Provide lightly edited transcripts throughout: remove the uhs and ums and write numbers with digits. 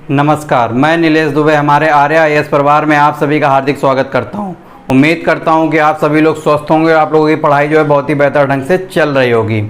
नमस्कार, मैं नीलेश दुबे हमारे आर्या आईएएस परिवार में आप सभी का हार्दिक स्वागत करता हूं। उम्मीद करता हूं कि आप सभी लोग स्वस्थ होंगे और आप लोगों की पढ़ाई जो है बहुत ही बेहतर ढंग से चल रही होगी।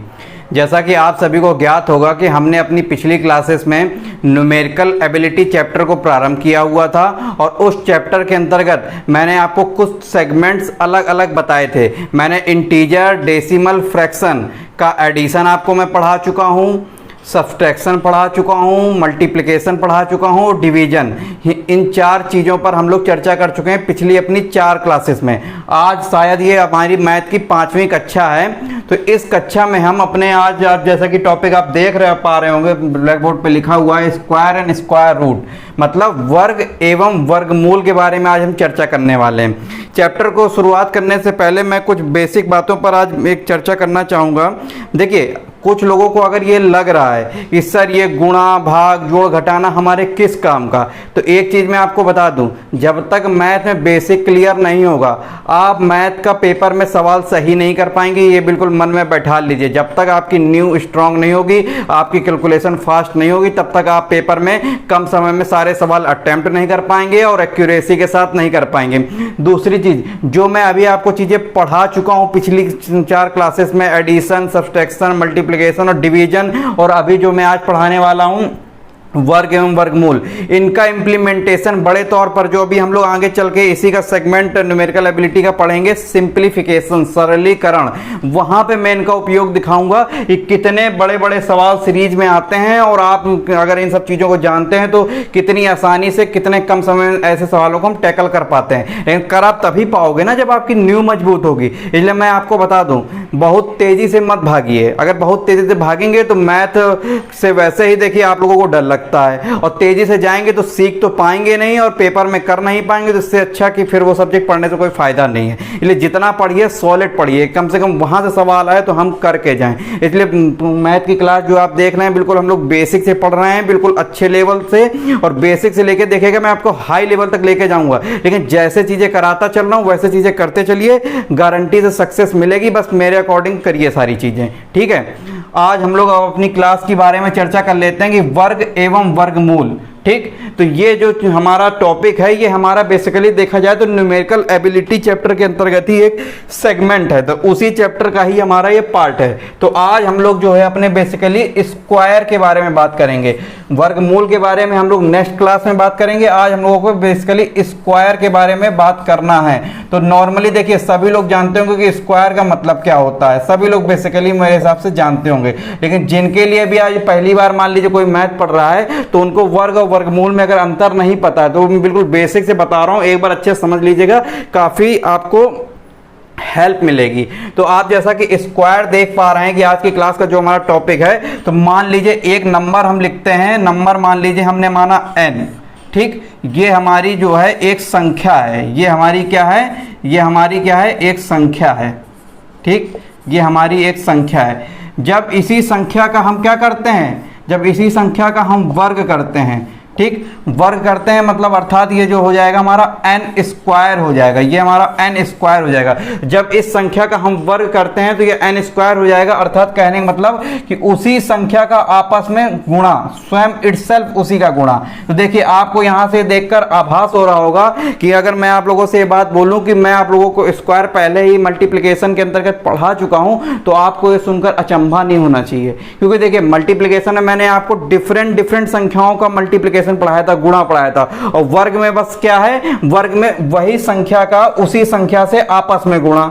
जैसा कि आप सभी को ज्ञात होगा कि हमने अपनी पिछली क्लासेस में न्यूमेरिकल एबिलिटी चैप्टर को प्रारंभ किया हुआ था और उस चैप्टर के अंतर्गत मैंने आपको कुछ सेगमेंट्स अलग अलग बताए थे। मैंने इंटीजर, डेसिमल, फ्रैक्शन का एडिशन आपको मैं पढ़ा चुका हूँ, सब्सट्रैक्शन पढ़ा चुका हूँ, मल्टीप्लिकेशन पढ़ा चुका हूँ और डिवीजन। इन चार चीज़ों पर हम लोग चर्चा कर चुके हैं पिछली अपनी 4 क्लासेस में। आज शायद ये हमारी मैथ की 5वीं कक्षा है, तो इस कक्षा में हम अपने आज जैसा कि टॉपिक आप देख पा रहे होंगे ब्लैक बोर्ड पे लिखा हुआ है स्क्वायर एंड स्क्वायर रूट, मतलब वर्ग एवं वर्गमूल के बारे में आज हम चर्चा करने वाले हैं। चैप्टर को शुरुआत करने से पहले मैं कुछ बेसिक बातों पर आज एक चर्चा करना चाहूँगा। देखिए, कुछ लोगों को अगर ये लग रहा है कि सर ये गुणा, भाग, जोड़, घटाना हमारे किस काम का, तो एक चीज़ मैं आपको बता दूं, जब तक मैथ में बेसिक क्लियर नहीं होगा आप मैथ का पेपर में सवाल सही नहीं कर पाएंगे। ये बिल्कुल मन में बैठा लीजिए। जब तक आपकी न्यू स्ट्रांग नहीं होगी, आपकी कैलकुलेशन फास्ट नहीं होगी, तब तक आप पेपर में कम समय में सारे सवाल अटेम्प्ट नहीं कर पाएंगे और एक्यूरेसी के साथ नहीं कर पाएंगे। दूसरी चीज़, जो मैं अभी आपको चीज़ें पढ़ा चुका हूँ पिछली 4 क्लासेस में, एडिशन, सब्सट्रैक्शन, मल्टीप्लिकेशन और डिवीजन, और अभी जो मैं आज पढ़ाने वाला हूं वर्ग एवं वर्गमूल, इनका इम्प्लीमेंटेशन बड़े तौर पर जो अभी हम लोग आगे चल के इसी का सेगमेंट न्यूमेरिकल एबिलिटी का पढ़ेंगे, सिंप्लीफिकेशन, सरलीकरण, वहां पे मैं इनका उपयोग दिखाऊंगा कि कितने बड़े बड़े सवाल सीरीज में आते हैं और आप अगर इन सब चीज़ों को जानते हैं तो कितनी आसानी से कितने कम समय में ऐसे सवालों को हम टैकल कर पाते हैं। लेकिन कर आप तभी पाओगे ना जब आपकी न्यू मजबूत होगी। इसलिए मैं आपको बता दूं, बहुत तेजी से मत भागिए। अगर बहुत तेजी से भागेंगे तो मैथ से वैसे ही देखिए आप लोगों को डर लगता है, और तेजी से जाएंगे तो सीख तो पाएंगे नहीं और पेपर में कर नहीं पाएंगे। तो इससे अच्छा कि फिर वो सब्जेक्ट पढ़ने से कोई फायदा नहीं है। इसलिए जितना पढ़िए सॉलिड पढ़िए, कम से कम वहां से सवाल आए तो हम करके जाएं। इसलिए मैथ की क्लास जो आप देख रहे हैं बिल्कुल हम लोग बेसिक से पढ़ रहे हैं, बिल्कुल अच्छे लेवल से, और बेसिक से लेके देखिएगा मैं आपको हाई लेवल तक लेके जाऊंगा। लेकिन जैसे चीजें कराता चल रहा हूं वैसे चीजें करते चलिए, गारंटी से सक्सेस मिलेगी। बस मेरे अकॉर्डिंग करिए सारी चीजें, ठीक है। आज हम लोग अपनी क्लास के बारे में चर्चा कर लेते हैं कि वर्ग एवं वर्गमूल, ठीक। तो ये जो हमारा टॉपिक है ये हमारा बेसिकली देखा जाए तो न्यूमेरिकल एबिलिटी चैप्टर के अंतर्गत ही एक सेगमेंट है, तो उसी चैप्टर का ही हमारा ये पार्ट है। तो आज हम लोग जो है अपने बेसिकली स्क्वायर के बारे में बात करेंगे, वर्गमूल के बारे में हम लोग नेक्स्ट क्लास में बात करेंगे। आज हम लोगों को बेसिकली स्क्वायर के बारे में बात करना है। तो नॉर्मली देखिए सभी लोग जानते होंगे कि स्क्वायर का मतलब क्या होता है, सभी लोग बेसिकली मेरे हिसाब से जानते होंगे। लेकिन जिनके लिए भी आज पहली बार मान लीजिए कोई मैथ पढ़ रहा है तो उनको वर्ग और वर्गमूल में अगर अंतर नहीं पता है तो मैं बिल्कुल बेसिक से बता रहा हूं, एक बार अच्छे से समझ लीजिएगा, काफी आपको हेल्प मिलेगी। तो आप जैसा कि स्क्वायर देख पा रहे हैं कि आज की क्लास का जो हमारा टॉपिक है, तो मान लीजिए एक नंबर हम लिखते हैं, नंबर मान लीजिए हमने माना n, ठीक। ये हमारी जो है एक संख्या है, ये हमारी क्या है, ये हमारी क्या है, एक संख्या है, ठीक। ये हमारी एक संख्या है। जब इसी संख्या का हम क्या करते हैं, जब इसी संख्या का हम वर्ग करते हैं, ठीक, वर्ग करते हैं मतलब अर्थात ये जो हो जाएगा हमारा n स्क्वायर हो जाएगा, ये हमारा n स्क्वायर हो जाएगा। जब इस संख्या का हम वर्ग करते हैं तो ये n स्क्वायर हो जाएगा, अर्थात कहने का मतलब कि उसी संख्या का आपस में गुणा, स्वयं इटसेल्फ उसी का गुणा। तो देखिए आपको यहाँ से देखकर आभास हो रहा होगा कि अगर मैं आप लोगों से ये बात बोलूँ कि मैं आप लोगों को स्क्वायर पहले ही मल्टीप्लिकेशन के अंतर्गत पढ़ा चुका हूँ, तो आपको ये सुनकर अचंभा नहीं होना चाहिए। क्योंकि देखिए मल्टीप्लिकेशन में मैंने आपको डिफरेंट संख्याओं का मल्टीप्लिकेशन पढ़ाया था, गुणा पढ़ाया था, और वर्ग में बस क्या है, वर्ग में वही संख्या का उसी संख्या से आपस में गुणा,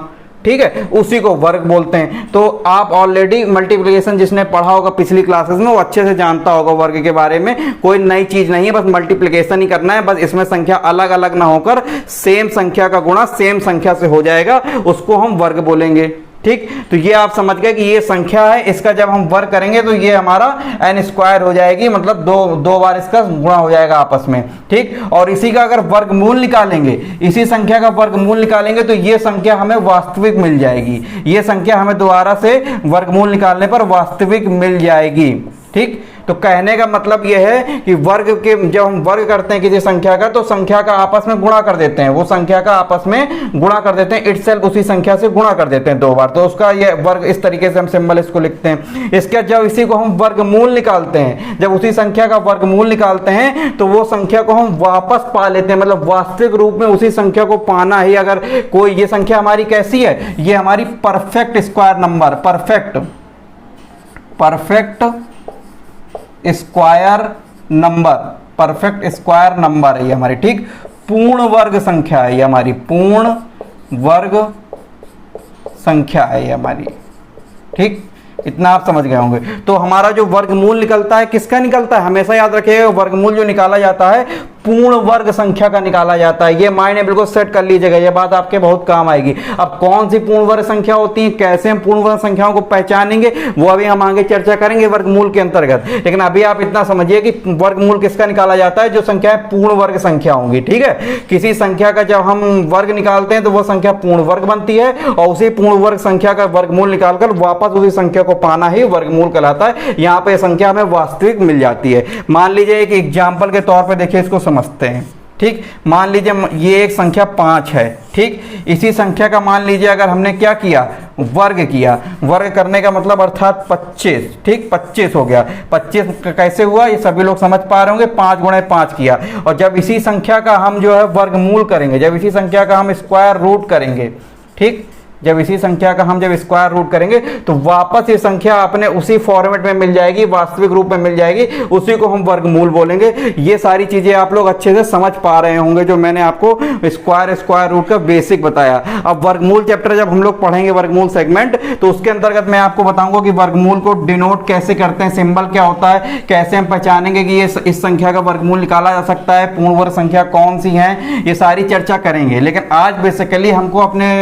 ठीक है, उसी को वर्ग बोलते हैं। तो आप ऑलरेडी मल्टीप्लिकेशन जिसने पढ़ा होगा पिछली क्लासेस में वो अच्छे से जानता होगा वर्ग के बारे में। कोई नई चीज नहीं है, बस मल्टीप्लिकेशन ही करना है, बस इसमें संख्या अलग अलग ना होकर सेम संख्या का गुणा सेम संख्या से हो जाएगा, उसको हम वर्ग बोलेंगे, ठीक। तो ये आप समझ गए कि ये संख्या है, इसका जब हम वर्ग करेंगे तो ये हमारा n स्क्वायर हो जाएगी, मतलब दो बार इसका गुणा हो जाएगा आपस में, ठीक। और इसी का अगर वर्गमूल निकालेंगे, इसी संख्या का वर्गमूल निकालेंगे तो ये संख्या हमें वास्तविक मिल जाएगी, ये संख्या हमें दोबारा से वर्गमूल निकालने पर वास्तविक मिल जाएगी, ठीक। तो कहने का मतलब यह है कि वर्ग के जब हम वर्ग करते हैं किसी संख्या का, तो संख्या का आपस में गुणा कर देते हैं, वो संख्या का आपस में गुणा कर देते हैं, इटसेल्फ उसी संख्या से गुणा कर देते हैं 2 बार, तो उसका ये वर्ग, इस तरीके से हम सिंबल इसको लिखते हैं। इसके जब इसी को हम वर्गमूल निकालते हैं, जब उसी संख्या का वर्गमूल निकालते हैं तो वो संख्या को हम वापस पा लेते हैं, मतलब वास्तविक रूप में उसी संख्या को पाना ही, अगर कोई, ये संख्या हमारी कैसी है, ये हमारी perfect square number, perfect square number, perfect square number है ये हमारी, ठीक, पूर्ण वर्ग संख्या है ये हमारी, पूर्ण वर्ग संख्या है ये हमारी, ठीक, इतना आप समझ गए होंगे। तो हमारा जो वर्गमूल निकलता है किसका निकलता है, हमेशा याद रखिएगा, वर्गमूल जो निकाला जाता है पूर्ण वर्ग संख्या का निकाला जाता है। ये मायने बिल्कुल सेट कर लीजिएगा, ये बात आपके बहुत काम आएगी। अब कौन सी पूर्ण वर्ग संख्या होती है, कैसे हम पूर्ण वर्ग संख्याओं को पहचानेंगे, वो अभी हम आगे चर्चा करेंगे वर्गमूल के अंतर्गत। लेकिन अभी आप इतना समझिए कि वर्गमूल किसका निकाला जाता है, जो संख्याएं पूर्ण वर्ग संख्या होंगी, ठीक है। किसी संख्या का जब हम वर्ग निकालते हैं तो वो संख्या पूर्ण वर्ग बनती है, और उसी पूर्ण वर्ग संख्या का वर्गमूल निकालकर वापस उसी संख्या को पाना ही वर्गमूल कहलाता है। यहाँ पे संख्या हमें वास्तविक मिल जाती है। मान लीजिए एक एग्जाम्पल के तौर पर देखिए, इसको समझते हैं, ठीक। मान लीजिए ये एक संख्या 5 है, ठीक। इसी संख्या का मान लीजिए अगर हमने क्या किया, वर्ग किया, वर्ग करने का मतलब अर्थात 25, ठीक, 25 हो गया। 25 कैसे हुआ ये सभी लोग समझ पा रहे होंगे, 5 गुणे 5 किया। और जब इसी संख्या का हम जो है वर्गमूल करेंगे, जब इसी संख्या का हम स्क्वायर रूट करेंगे, ठीक, जब इसी संख्या का हम जब स्क्वायर रूट करेंगे तो वापस ये संख्या अपने उसी फॉर्मेट में मिल जाएगी, वास्तविक रूप में मिल जाएगी, उसी को हम वर्गमूल बोलेंगे। ये सारी चीजें आप लोग अच्छे से समझ पा रहे होंगे, जो मैंने आपको स्क्वायर रूट का बेसिक बताया। अब वर्गमूल चैप्टर जब हम लोग पढ़ेंगे, वर्गमूल सेगमेंट, तो उसके अंतर्गत मैं आपको बताऊंगा कि वर्गमूल को डिनोट कैसे करते हैं, सिंबल क्या होता है, कैसे हम पहचानेंगे कि ये इस संख्या का वर्गमूल निकाला जा सकता है, पूर्ण वर्ग संख्या कौन सी है, ये सारी चर्चा करेंगे। लेकिन आज बेसिकली हमको अपने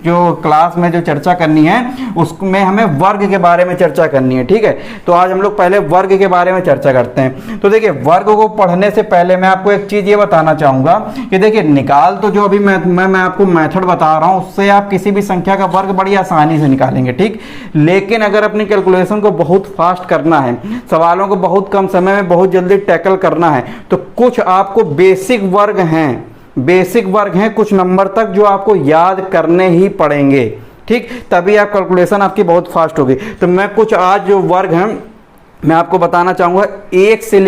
जो क्लास में जो चर्चा करनी है उसमें हमें वर्ग के बारे में चर्चा करनी है, ठीक है। तो आज हम लोग पहले वर्ग के बारे में चर्चा करते हैं। तो देखिए, वर्ग को पढ़ने से पहले मैं आपको एक चीज ये बताना चाहूंगा कि देखिए, निकाल तो जो अभी मैं आपको मेथड बता रहा हूं, उससे आप किसी भी संख्या का वर्ग बड़ी आसानी से निकालेंगे, ठीक। लेकिन अगर अपनी कैलकुलेशन को बहुत फास्ट करना है, सवालों को बहुत कम समय में बहुत जल्दी टैकल करना है, तो कुछ आपको बेसिक वर्ग हैं, कुछ नंबर तक जो आपको याद करने ही पड़ेंगे, ठीक, तभी आप कैलकुलेशन आपकी बहुत फास्ट होगी। तो मैं कुछ आज जो वर्ग हैं मैं आपको बताना चाहूंगा, 1 से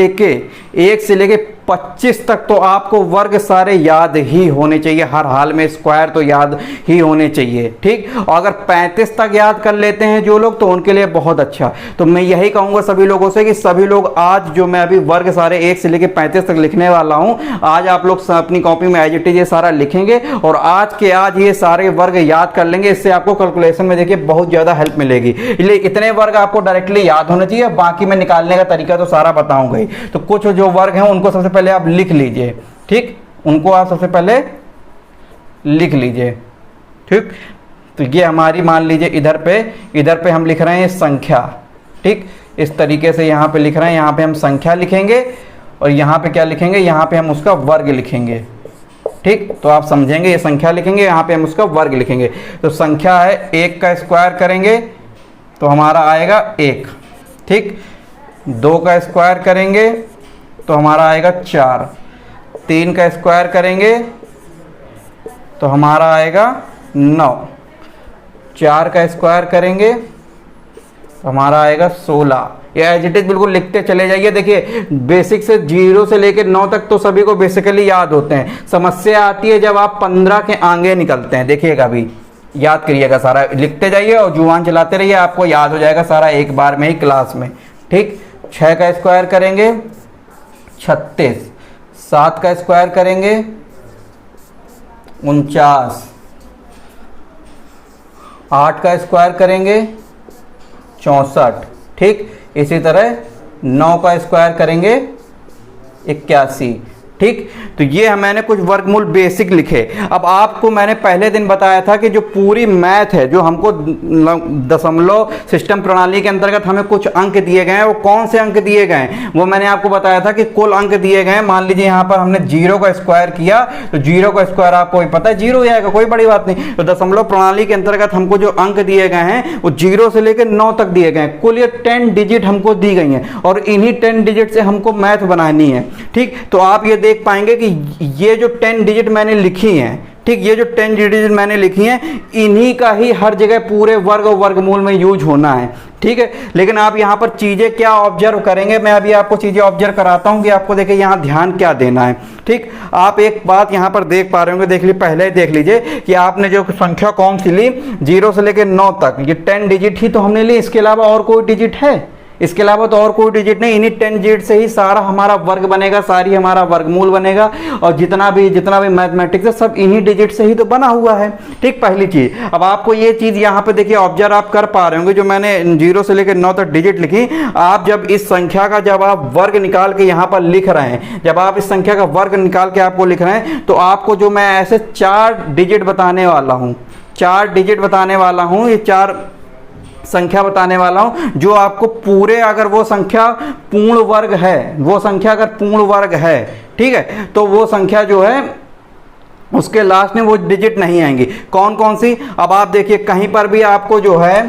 लेके 25 तक तो आपको वर्ग सारे याद ही होने चाहिए, हर हाल में स्क्वायर तो याद ही होने चाहिए, ठीक। और अगर 35 तक याद कर लेते हैं जो लोग, तो उनके लिए बहुत अच्छा। तो मैं यही कहूंगा सभी लोगों से कि सभी लोग आज जो मैं अभी वर्ग सारे 1 से लेके 35 तक लिखने वाला हूं, आज आप लोग अपनी कॉपी में एज इट इज ये सारा लिखेंगे और आज के आज ये सारे वर्ग याद कर लेंगे। इससे आपको कैलकुलेशन में देखिए बहुत ज्यादा हेल्प मिलेगी। इसलिए इतने वर्ग आपको डायरेक्टली याद होने चाहिए, बाकी मैं निकालने का तरीका तो सारा बताऊंगा ही। तो कुछ जो वर्ग हैं उनको सबसे पहले आप लिख लीजिए, ठीक, उनको आप सबसे पहले लिख लीजिए, ठीक। तो ये हमारी मान लीजिए इधर पे हम लिख रहे हैं संख्या, ठीक, इस तरीके से यहाँ पे लिख रहे हैं, यहाँ पे हम संख्या लिखेंगे और यहाँ पे क्या लिखेंगे, यहाँ पे हम उसका वर्ग लिखेंगे, ठीक। तो आप समझेंगे, ये संख्या लिखेंगे, यहाँ पे हम उसका वर्ग लिखेंगे। तो संख्या है 1 का स्क्वायर करेंगे तो हमारा आएगा 1, ठीक। 2 का स्क्वायर करेंगे तो हमारा आएगा 4, 3 का स्क्वायर करेंगे तो हमारा आएगा 9, 4 का स्क्वायर करेंगे तो हमारा आएगा 16। ये एज इट इज बिल्कुल लिखते चले जाइए। देखिए, बेसिक से 0 से लेकर 9 तक तो सभी को बेसिकली याद होते हैं। समस्या आती है जब आप 15 के आगे निकलते हैं। देखिएगा, अभी याद करिएगा, सारा लिखते जाइए और जुबान चलाते रहिए, आपको याद हो जाएगा सारा एक बार में ही क्लास में, ठीक। 6 का स्क्वायर करेंगे 36, 7 का स्क्वायर करेंगे 49, 8 का स्क्वायर करेंगे 64, ठीक। इसी तरह 9 का स्क्वायर करेंगे 81, ठीक। तो ये मैंने कुछ वर्गमूल बेसिक लिखे। अब आपको मैंने पहले दिन बताया था कि जो पूरी मैथ है, जो हमको दशमलव सिस्टम प्रणाली के अंतर्गत हमें कुछ अंक दिए गए हैं, वो कौन से अंक दिए गए हैं वो मैंने आपको बताया था कि कुल अंक दिए गए हैं। मान लीजिए यहाँ पर हमने 0 का स्क्वायर किया तो 0 का स्क्वायर आपको पता है 0 आएगा, कोई बड़ी बात नहीं। तो दशमलव प्रणाली के अंतर्गत हमको जो अंक दिए गए हैं वो 0 से लेकर 9 तक दिए गए हैं। कुल ये 10 डिजिट हमको दी गई हैं और इन्हीं 10 डिजिट से हमको मैथ बनानी है। ठीक, तो आप ये देख पाएंगे कि ये जो 10 डिजिट मैंने लिखी हैं, ठीक, ये जो 10 डिजिट मैंने लिखी हैं इन्हीं का ही हर जगह पूरे वर्ग और वर्गमूल में यूज होना है। ठीक है, लेकिन आप यहाँ पर चीजें क्या ऑब्जर्व करेंगे, मैं अभी आपको चीजें ऑब्जर्व कराता हूँ कि आपको देखिए यहाँ ध्यान क्या देना है। ठीक, आप एक बात यहाँ पर देख पा रहे होंगे, देख ली पहले ही देख लीजिए कि आपने जो संख्या कौन सी ली 0 से लेकर 9 तक, ये 10 डिजिट ही तो हमने ली, इसके अलावा और कोई डिजिट है? इसके अलावा तो और कोई डिजिट नहीं। इन्हीं 10 डिजिट से ही सारा हमारा वर्ग बनेगा, सारी हमारा वर्गमूल बनेगा और जितना भी मैथमेटिक्स है सब इन्हीं डिजिट से ही तो बना हुआ है। ठीक, पहली चीज। अब आपको ये चीज यहाँ पे देखिए ऑब्जर्व आप कर पा रहे होंगे, जो मैंने 0 से लेकर 9 तक डिजिट लिखी, आप जब इस संख्या का जब आप वर्ग निकाल के यहाँ पर लिख रहे हैं, जब आप इस संख्या का वर्ग निकाल के आपको लिख रहे हैं, तो आपको जो मैं ऐसे 4 डिजिट बताने वाला हूँ, 4 डिजिट बताने वाला हूँ, ये 4 संख्या बताने वाला हूं जो आपको पूरे, अगर वो संख्या पूर्ण वर्ग है, वो संख्या अगर पूर्ण वर्ग है, ठीक है, तो वो संख्या जो है उसके लास्ट में वो डिजिट नहीं आएंगी। कौन कौन सी? अब आप देखिए कहीं पर भी आपको जो है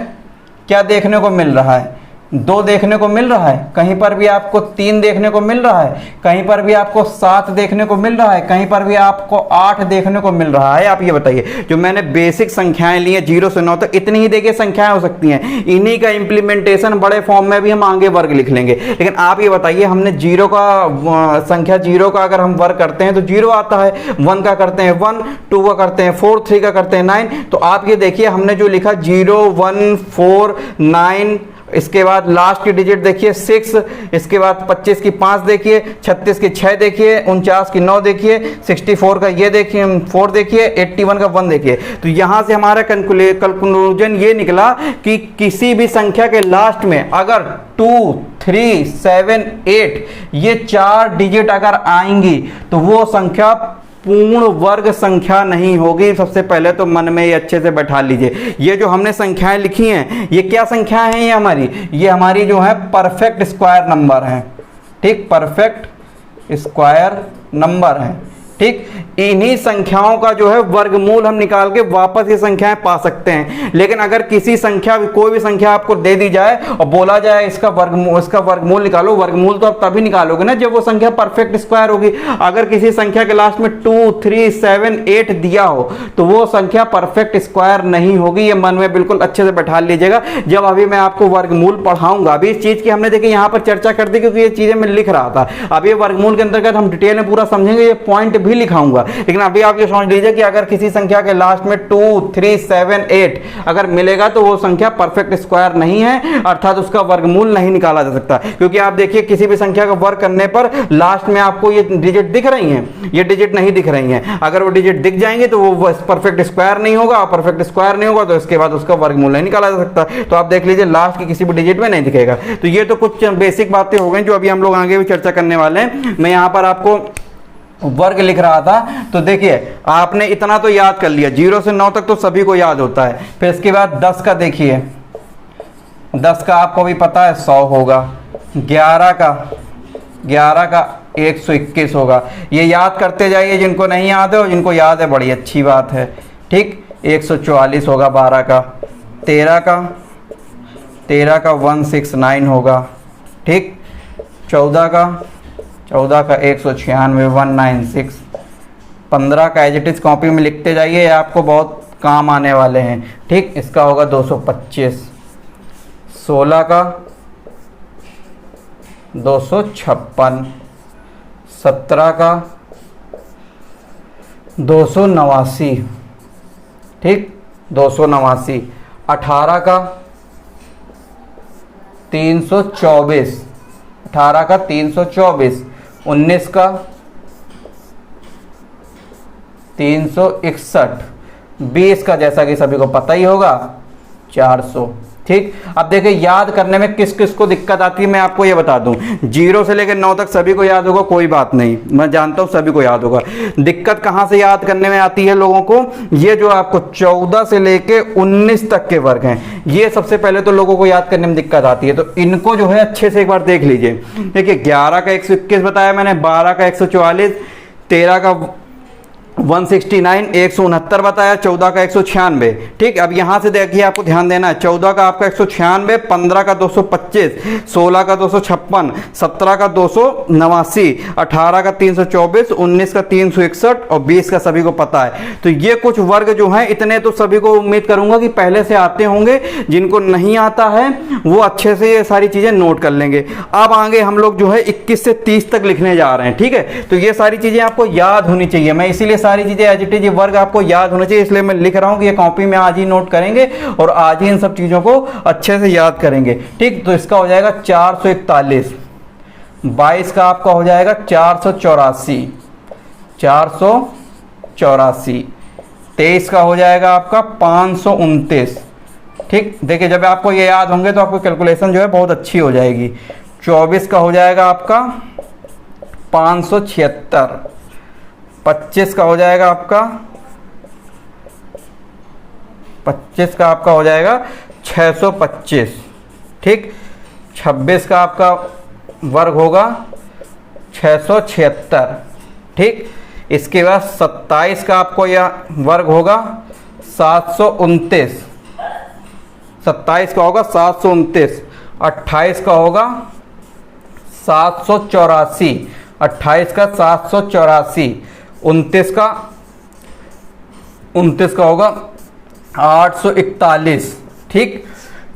क्या देखने को मिल रहा है, 2 देखने को मिल रहा है, कहीं पर भी आपको 3 देखने को मिल रहा है, कहीं पर भी आपको 7 देखने को मिल रहा है, कहीं पर भी आपको 8 देखने को मिल रहा है। आप ये बताइए, जो मैंने बेसिक संख्याएं ली हैं 0 से 9 तक, इतनी ही देखिए संख्याएं हो सकती हैं, इन्हीं का इंप्लीमेंटेशन बड़े फॉर्म में भी हम आगे वर्ग लिख लेंगे। लेकिन आप ये बताइए, हमने 0 का संख्या 0 का अगर हम वर्ग करते हैं तो 0 आता है, 1 का करते हैं 1, 2 का करते हैं 4, 3 का करते हैं 9। तो आप ये देखिए हमने जो लिखा 0, 1, 4, 9, इसके बाद लास्ट की डिजिट देखिए 6, इसके बाद 25 की 5 देखिए, 36 की 6 देखिए, 49 की 9 देखिए, 64 का ये देखिए 4 देखिए, 81 का 1 देखिए। तो यहां से हमारा कंक्लूजन ये निकला कि किसी भी संख्या के लास्ट में अगर 2, 3, 7, 8 ये 4 डिजिट अगर आएंगी तो वो संख्या पूर्ण वर्ग संख्या नहीं होगी। सबसे पहले तो मन में ये अच्छे से बैठा लीजिए, ये जो हमने संख्याएं लिखी हैं ये क्या संख्याएं हैं? ये हमारी जो है परफेक्ट स्क्वायर नंबर है। ठीक, परफेक्ट स्क्वायर नंबर है। ठीक, इन्हीं संख्याओं का जो है वर्गमूल हम निकाल के वापस ये संख्याएं पा सकते हैं। लेकिन अगर किसी संख्या, कोई भी संख्या आपको दे दी जाए और बोला जाए इसका वर्गमूल निकालो, वर्गमूल तो आप तभी निकालोगे ना जब वो संख्या परफेक्ट स्क्वायर होगी। अगर किसी संख्या के लास्ट में 2, 3, 7, 8 दिया हो तो वो संख्या परफेक्ट स्क्वायर नहीं होगी। ये मन में बिल्कुल अच्छे से बैठा लीजिएगा जब अभी मैं आपको वर्गमूल पढ़ाऊंगा। अभी इस चीज की हमने देखिए यहाँ पर चर्चा कर दी क्योंकि ये चीजें मैं लिख रहा था। अब ये वर्गमूल के अंतर्गत हम डिटेल में पूरा समझेंगे, ये पॉइंट भी लिखाऊंगा। लेकिन अभी आप ये समझ लीजिए कि अगर किसी संख्या के लास्ट में 2, 3, 7, 8 अगर मिलेगा तो वो संख्या परफेक्ट स्क्वायर नहीं है, अर्थात उसका वर्गमूल नहीं निकाला जा सकता। क्योंकि आप देखिए किसी भी संख्या का वर्ग करने पर लास्ट में आपको ये डिजिट दिख रही हैं, ये डिजिट नहीं दिख रही हैं। अगर वो डिजिट दिख जाएंगे तो वो परफेक्ट स्क्वायर नहीं होगा, परफेक्ट स्क्वायर नहीं होगा तो इसके बाद उसका वर्गमूल नहीं निकाला जा सकता। तो आप देख लीजिए लास्ट की किसी भी डिजिट में नहीं दिखेगा। तो ये तो कुछ बेसिक बातें हो गई जो अभी हम लोग आगे भी चर्चा करने वाले हैं। मैं यहाँ पर आपको वर्ग लिख रहा था तो देखिए आपने इतना तो याद कर लिया, 0 से 9 तक तो सभी को याद होता है। फिर इसके बाद 10 का देखिए, 10 का आपको भी पता है 100 होगा, 11 का 121 होगा। ये याद करते जाइए, जिनको नहीं याद है और जिनको याद है बड़ी अच्छी बात है। ठीक, 144 होगा 12 का, 13 का 169 होगा। ठीक, 14 का 196 196, 15 का एज इट इज कॉपी में लिखते जाइए, आपको बहुत काम आने वाले हैं। ठीक, इसका होगा 225, 16 का 256, 17 का 289, ठीक 289, 18 का 324, 18 का 324, 19 का 361, 20 का जैसा कि सभी को पता ही होगा 400। ठीक। अब देखिए याद करने में किस किस को दिक्कत आती है मैं आपको ये बता दूं। 0 से लेकर 9 तक सभी को याद होगा, कोई बात नहीं, मैं जानता हूं सभी को याद होगा। दिक्कत कहां से याद करने में आती है लोगों को, ये जो आपको 14 से लेकर 19 तक के वर्ग हैं, ये सबसे पहले तो लोगों को याद करने में दिक्कत आती है। तो इनको जो है अच्छे से एक बार देख लीजिए। देखिए 11 का 121 बताया मैंने, 12 का 144, 13 का 169, 169 बताया, 14 का 196। ठीक। अब यहां से देखिए आपको ध्यान देना है, 14 का आपका 196, 15 का 225, 16 का 256, 17 का 289, 18 का 324, 19 का 361 और 20 का सभी को पता है। तो ये कुछ वर्ग जो हैं इतने तो सभी को उम्मीद करूंगा कि पहले से आते होंगे। जिनको नहीं आता है वो अच्छे से ये सारी चीजें नोट कर लेंगे। अब आगे हम लोग जो है 21 से 30 तक लिखने जा रहे हैं। ठीक है। तो ये सारी चीजें आपको याद होनी चाहिए। मैं इसीलिए सारी चीजें एज इट इज वर्ग आपको याद होना चाहिए, इसलिए मैं लिख रहा हूं कि ये कॉपी में आज ही नोट करेंगे और आज ही इन सब चीजों को अच्छे से याद करेंगे। ठीक। तो इसका हो जाएगा 441, 22 का आपका हो जाएगा 484, 484, 23 का हो जाएगा आपका 529। ठीक। देखिए जब आपको ये याद होंगे तो आपको कैलकुलेशन जो है बहुत अच्छी हो जाएगी। 24 का हो जाएगा आपका 576, 25 का हो जाएगा आपका 625। ठीक। 26 का आपका वर्ग होगा 676। ठीक। इसके बाद 27 का आपको यह वर्ग होगा 729, 27 का होगा 729, 28 का होगा 784, 28 का 784, 29 का होगा 841। ठीक।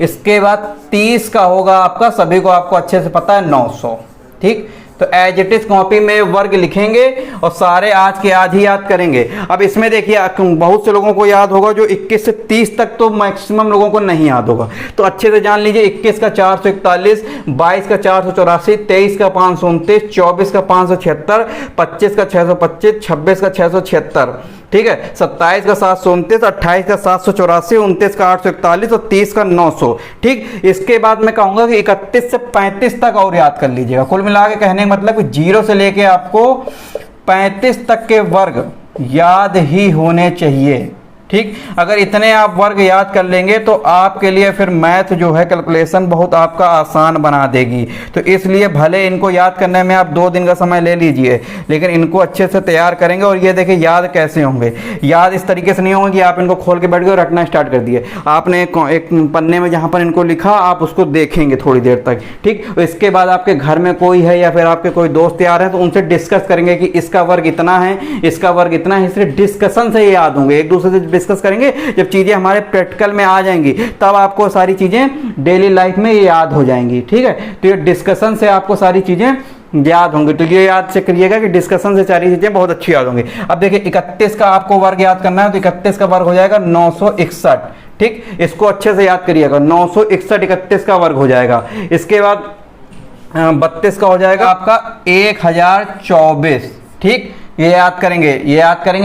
इसके बाद 30 का होगा आपका, सभी को आपको अच्छे से पता है, 900। ठीक। तो एज इट इज कॉपी में वर्ग लिखेंगे और सारे आज के आज ही याद करेंगे। अब इसमें देखिए बहुत से लोगों को याद होगा, जो 21 से 30 तक तो मैक्सिमम लोगों को नहीं याद होगा। तो अच्छे से जान लीजिए, 21 का 441, 22 का 484, 23 का 529, 24 का 576, 25 का 625, 26 का 676। ठीक है। 27 का 729, 28 का 784, 29 का 841 और 30 का 900। ठीक। इसके बाद मैं कहूंगा कि 31 से 35 तक और याद कर लीजिएगा। कुल मिला के कहने का मतलब कि 0 से लेके आपको 35 तक के वर्ग याद ही होने चाहिए। ठीक। अगर इतने आप वर्ग याद कर लेंगे तो आपके लिए फिर मैथ जो है कैलकुलेशन बहुत आपका आसान बना देगी। तो इसलिए भले इनको याद करने में आप 2 दिन का समय ले लीजिए, लेकिन इनको अच्छे से तैयार करेंगे। और ये देखिए याद कैसे होंगे, याद इस तरीके से नहीं होंगे कि आप इनको खोल के बैठ गए और रटना स्टार्ट कर दिए। आपने एक पन्ने में जहाँ पर इनको लिखा आप उसको देखेंगे थोड़ी देर तक। ठीक। इसके बाद आपके घर में कोई है या फिर आपके कोई दोस्त यार हैं तो उनसे डिस्कस करेंगे कि इसका वर्ग इतना है, इसका वर्ग इतना है। इसलिए डिस्कशन से ये याद होंगे, एक दूसरे से डिस्कस करेंगे। जब चीजें हमारे प्रैक्टिकल में आ जाएंगी तब आपको सारी चीजें डेली लाइफ में याद हो जाएंगी। ठीक है। तो ये डिस्कशन से आपको सारी चीजें याद होंगी। तो ये याद से करिएगा कि डिस्कशन से सारी चीजें बहुत अच्छी याद होंगी। अब देखिए 31 का आपको वर्ग याद करना है, तो 31 का वर्ग हो जाएगा 961। ठीक। इसको अच्छे से याद करिएगा, 961 31 का वर्ग हो जाएगा। इसके बाद 32 का हो जाएगा आपका 1024। ठीक। ये याद करेंगे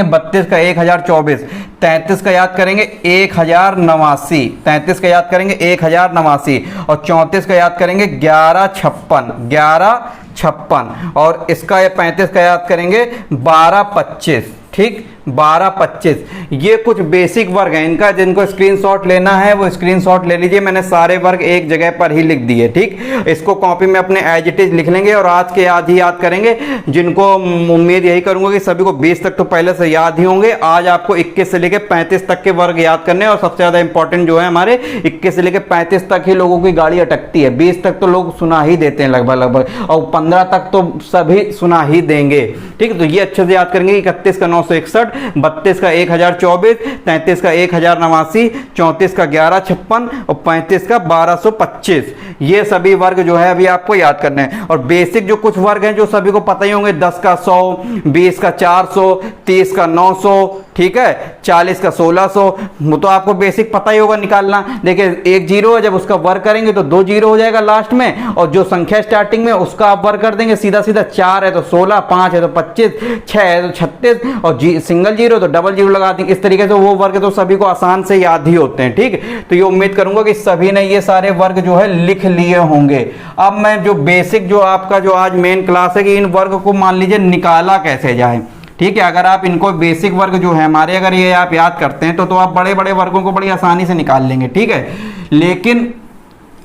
32 का 1024। 33 का याद करेंगे 1089, 33 का याद करेंगे 1089 और 34 का याद करेंगे 1156 और इसका 35 का याद करेंगे 1225। ठीक। 1225 ये कुछ बेसिक वर्ग हैं इनका, जिनको स्क्रीनशॉट लेना है वो स्क्रीनशॉट ले लीजिए। मैंने सारे वर्ग एक जगह पर ही लिख दिए। ठीक। इसको कॉपी में अपने एज इट इज लिख लेंगे और आज के आज ही याद करेंगे। जिनको उम्मीद यही करूंगा कि सभी को 20 तक तो पहले से याद ही होंगे। आज आपको 21 से लेकर 35 तक के वर्ग याद करने और सबसे ज्यादा इंपॉर्टेंट जो है हमारे 21 से लेकर 35 तक ही लोगों की गाड़ी अटकती है। 20 तक तो लोग सुना ही देते हैं लगभग और 15 तक तो सभी सुना ही देंगे। ठीक। तो ये अच्छे से याद करेंगे। 31 का 961, 32 का 1024, 33 का 1089, 34 का 1156 और 35 का 1225। ये सभी वर्ग जो है अभी आपको याद करने हैं। और बेसिक जो कुछ वर्ग हैं जो सभी को पता ही होंगे, 10 का 100, 20 का 400, 30 का 900। ठीक है। 40 का 1600, वो तो आपको बेसिक पता ही होगा निकालना। देखिए एक जीरो है, जब उसका वर्ग करेंगे तो 2 जीरो हो जाएगा लास्ट में, और जो संख्या स्टार्टिंग में उसका आप वर्ग कर देंगे सीधा सीधा। 4 है तो 16, 5 है तो 25, 6 है तो 36, और सिंगल जीरो तो डबल जीरो लगा देंगे। इस तरीके से वो वर्ग तो सभी को आसान से याद ही होते हैं, ठीक। तो ये उम्मीद करूंगा कि सभी ने ये सारे वर्ग जो है लिख लिए होंगे। अब मैं जो बेसिक जो आपका जो आज मेन क्लास है कि इन वर्ग को मान लीजिए निकाला कैसे जाए, ठीक है। अगर आप इनको बेसिक वर्ग जो है हमारे, अगर ये आप याद करते हैं तो आप बड़े बड़े वर्गों को बड़ी आसानी से निकाल लेंगे, ठीक है। लेकिन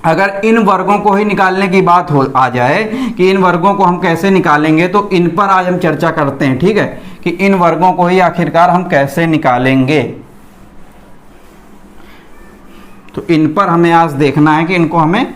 अगर इन वर्गों को ही निकालने की बात हो आ जाए कि इन वर्गों को हम कैसे निकालेंगे, तो इन पर आज हम चर्चा करते हैं, ठीक है, कि इन वर्गों को ही आखिरकार हम कैसे निकालेंगे। तो इन पर हमें आज देखना है कि इनको हमें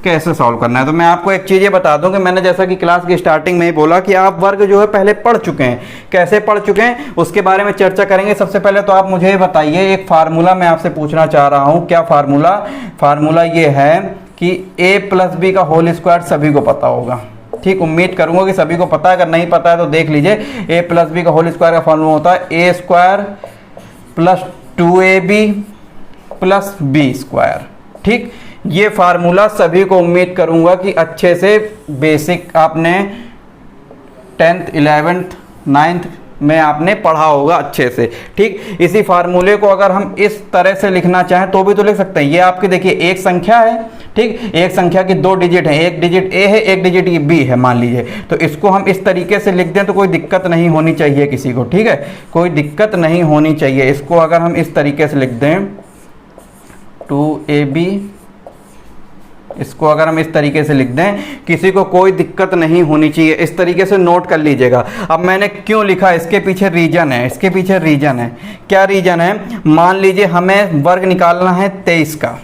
कैसे सॉल्व करना है। तो मैं आपको एक चीज़ ये बता दूं कि मैंने जैसा कि क्लास की स्टार्टिंग में ही बोला कि आप वर्ग जो है पहले पढ़ चुके हैं, कैसे पढ़ चुके हैं उसके बारे में चर्चा करेंगे। सबसे पहले तो आप मुझे बताइए, एक फार्मूला मैं आपसे पूछना चाह रहा हूं, क्या फार्मूला? फार्मूला ये है कि a प्लस बी का होल स्क्वायर सभी को पता होगा, ठीक। उम्मीद करूंगा कि सभी को पता है, अगर नहीं पता है तो देख लीजिए। a प्लस बी का होल स्क्वायर का फार्मूला होता है a square plus 2ab plus b square, ठीक। ये फार्मूला सभी को उम्मीद करूंगा कि अच्छे से बेसिक आपने 10th 11th 9th में आपने पढ़ा होगा अच्छे से, ठीक। इसी फार्मूले को अगर हम इस तरह से लिखना चाहें तो भी तो लिख सकते हैं। ये आपकी देखिए एक संख्या है, ठीक। एक संख्या की 2 डिजिट है, एक डिजिट a है, एक डिजिट b है मान लीजिए। तो इसको हम इस तरीके से लिख दें तो कोई दिक्कत नहीं होनी चाहिए किसी को, ठीक है, कोई दिक्कत नहीं होनी चाहिए। इसको अगर हम इस तरीके से लिख दें 2ab, इसको अगर हम इस तरीके से लिख दें, किसी को कोई दिक्कत नहीं होनी चाहिए। इस तरीके से नोट कर लीजिएगा। अब मैंने क्यों लिखा, इसके पीछे रीजन है, इसके पीछे रीजन है। क्या रीजन है? मान लीजिए हमें वर्ग निकालना है 23 का,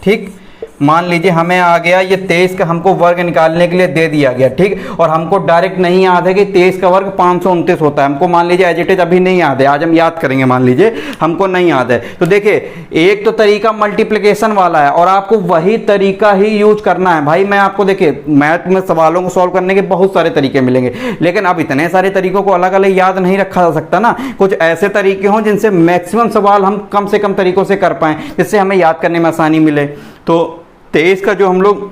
ठीक। मान लीजिए हमें आ गया ये 23 का, हमको वर्ग निकालने के लिए दे दिया गया, ठीक। और हमको डायरेक्ट नहीं याद है कि 23 का वर्ग 529 होता है। हमको मान लीजिए एज इट इज अभी नहीं याद है, आज हम याद करेंगे, मान लीजिए हमको नहीं याद है। तो देखिए एक तो तरीका मल्टीप्लिकेशन वाला है और आपको वही तरीका ही यूज करना है। भाई मैं आपको देखिए मैथ में सवालों को सॉल्व करने के बहुत सारे तरीके मिलेंगे, लेकिन अब इतने सारे तरीकों को अलग अलग याद नहीं रखा जा सकता ना। कुछ ऐसे तरीके हों जिनसे मैक्सिमम सवाल हम कम से कम तरीकों से कर पाएं, जिससे हमें याद करने में आसानी मिले। तो 23 का जो हम लोग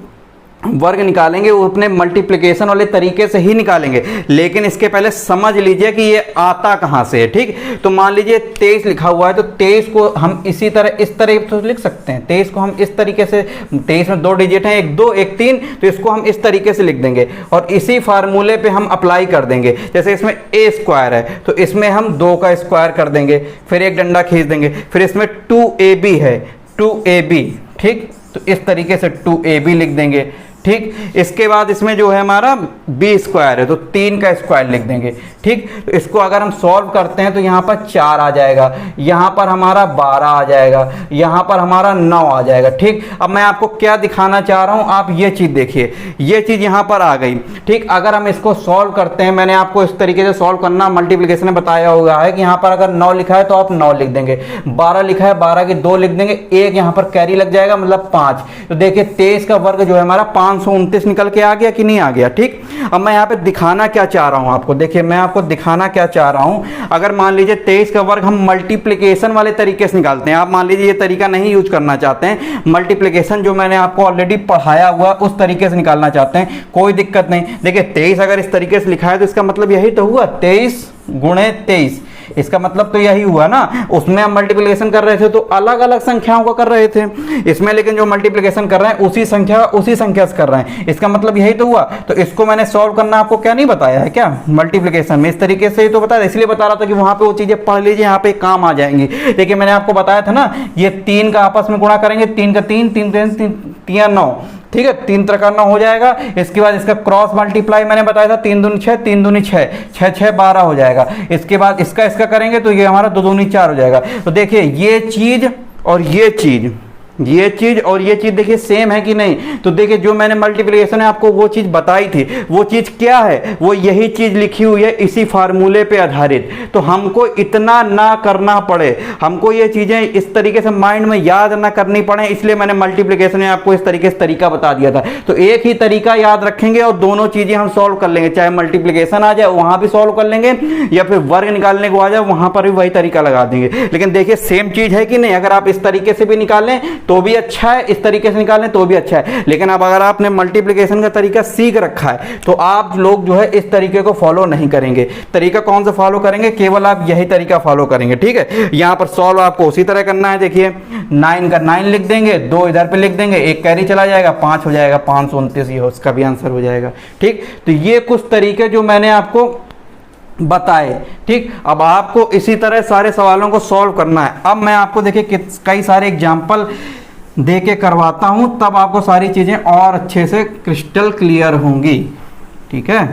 वर्ग निकालेंगे वो अपने मल्टीप्लिकेशन वाले तरीके से ही निकालेंगे, लेकिन इसके पहले समझ लीजिए कि ये आता कहाँ से है, ठीक। तो मान लीजिए 23 लिखा हुआ है, तो 23 को हम इसी तरह इस तरह तो लिख सकते हैं। 23 को हम इस तरीके से, 23 में 2 डिजिट हैं, एक 2 एक 3, तो इसको हम इस तरीके से लिख देंगे और इसी फार्मूले पे हम अप्लाई कर देंगे। जैसे इसमें a स्क्वायर है तो इसमें हम 2 का स्क्वायर कर देंगे, फिर एक डंडा खींच देंगे। फिर इसमें 2ab है, 2ab, ठीक। तो इस तरीके से 2ab लिख देंगे, ठीक। इसके बाद इसमें जो है हमारा b स्क्वायर है तो 3 का स्क्वायर लिख देंगे, ठीक। तो इसको अगर हम सॉल्व करते हैं तो यहाँ पर 4 आ जाएगा, यहाँ पर हमारा 12 आ जाएगा, यहाँ पर हमारा 9 आ जाएगा, ठीक। अब मैं आपको क्या दिखाना चाह रहा हूँ, आप ये चीज़ देखिए, ये चीज़ यहाँ पर आ गई, ठीक। अगर हम इसको सॉल्व करते हैं, मैंने आपको इस तरीके से सॉल्व करना मल्टीप्लिकेशन में बताया हुआ है कि यहाँ पर अगर 9 लिखा है तो आप 9 लिख देंगे, 12 लिखा है 12 के 2 लिख देंगे, एक यहाँ पर कैरी लग जाएगा मतलब 5। तो देखिए 23 का वर्ग जो है हमारा 529 निकल के आ गया कि नहीं आ गया, ठीक। अब मैं यहाँ पे दिखाना क्या चाह रहा हूँ आपको, देखिए मैं आपको दिखाना क्या चाह रहा हूँ। अगर मान लीजिए 23 का वर्ग हम मल्टीप्लिकेशन वाले तरीके से निकालते हैं, आप मान लीजिए ये तरीका नहीं यूज करना चाहते हैं, मल्टीप्लिकेशन जो मैंने आपको ऑलरेडी पढ़ाया हुआ उस तरीके से निकालना चाहते हैं, कोई दिक्कत नहीं। देखिए 23 अगर इस तरीके से लिखा है तो इसका मतलब यही तो हुआ 23 गुणे 23, इसका मतलब तो यही हुआ ना। उसमें हम मल्टीप्लिकेशन कर रहे थे तो अलग अलग संख्याओं का कर रहे थे, इसमें लेकिन जो मल्टीप्लिकेशन कर रहे हैं उसी संख्या से कर रहे हैं, इसका मतलब यही तो हुआ। तो इसको मैंने सॉल्व करना आपको क्या नहीं बताया है क्या, मल्टीप्लिकेशन में इस तरीके से ही तो बताया, इसलिए बता रहा था कि वहां पे वो चीजें पढ़ लीजिए, यहाँ पे काम आ जाएंगी। लेकिन मैंने आपको बताया था ना, ये 3 का आपस में गुणा करेंगे, 3 का 3, 3 3 9, ठीक है, 3 त्रिका 9 हो जाएगा। इसके बाद इसका क्रॉस मल्टीप्लाई मैंने बताया था, 3 दूनी 6, 3 दूनी 6, 6 6 12 हो जाएगा। इसके बाद इसका करेंगे तो ये हमारा 2 दूनी 4 हो जाएगा। तो देखिए ये चीज और ये चीज ये चीज और ये चीज देखिए सेम है कि नहीं। तो देखिए जो मैंने मल्टीप्लिकेशन है आपको वो चीज बताई थी, वो चीज क्या है, वो यही चीज लिखी हुई है इसी फार्मूले पे आधारित। तो हमको इतना ना करना पड़े, हमको ये चीजें इस तरीके से माइंड में याद ना करनी पड़े, इसलिए मैंने मल्टीप्लिकेशन में आपको इस तरीके से तरीका बता दिया था। तो एक ही तरीका याद रखेंगे और दोनों चीजें हम सॉल्व कर लेंगे, चाहे मल्टीप्लिकेशन आ जाए वहां भी सॉल्व कर लेंगे, या फिर वर्ग निकालने को आ जाए वहां पर भी वही तरीका लगा देंगे। लेकिन देखिए सेम चीज है कि नहीं, अगर आप इस तरीके से भी निकालें तो भी अच्छा है, इस तरीके से निकालें तो भी अच्छा है। लेकिन अब अगर आपने मल्टीप्लिकेशन का तरीका सीख रखा है तो आप लोग जो है इस तरीके को फॉलो नहीं करेंगे। तरीका कौन सा फॉलो करेंगे, केवल आप यही तरीका फॉलो करेंगे, ठीक है। यहां पर सॉल्व आपको उसी तरह करना है। देखिए 9 का 9 लिख देंगे, 2 इधर पे लिख देंगे, एक कैरी चला जाएगा, 5 हो जाएगा, 529 ये उसका भी आंसर हो जाएगा, ठीक। तो ये कुछ तरीके जो मैंने आपको बताए, ठीक। अब आपको इसी तरह सारे सवालों को सॉल्व करना है। अब मैं आपको देखिए कई सारे एग्जाम्पल दे के करवाता हूं, तब आपको सारी चीजें और अच्छे से क्रिस्टल क्लियर होंगी, ठीक है।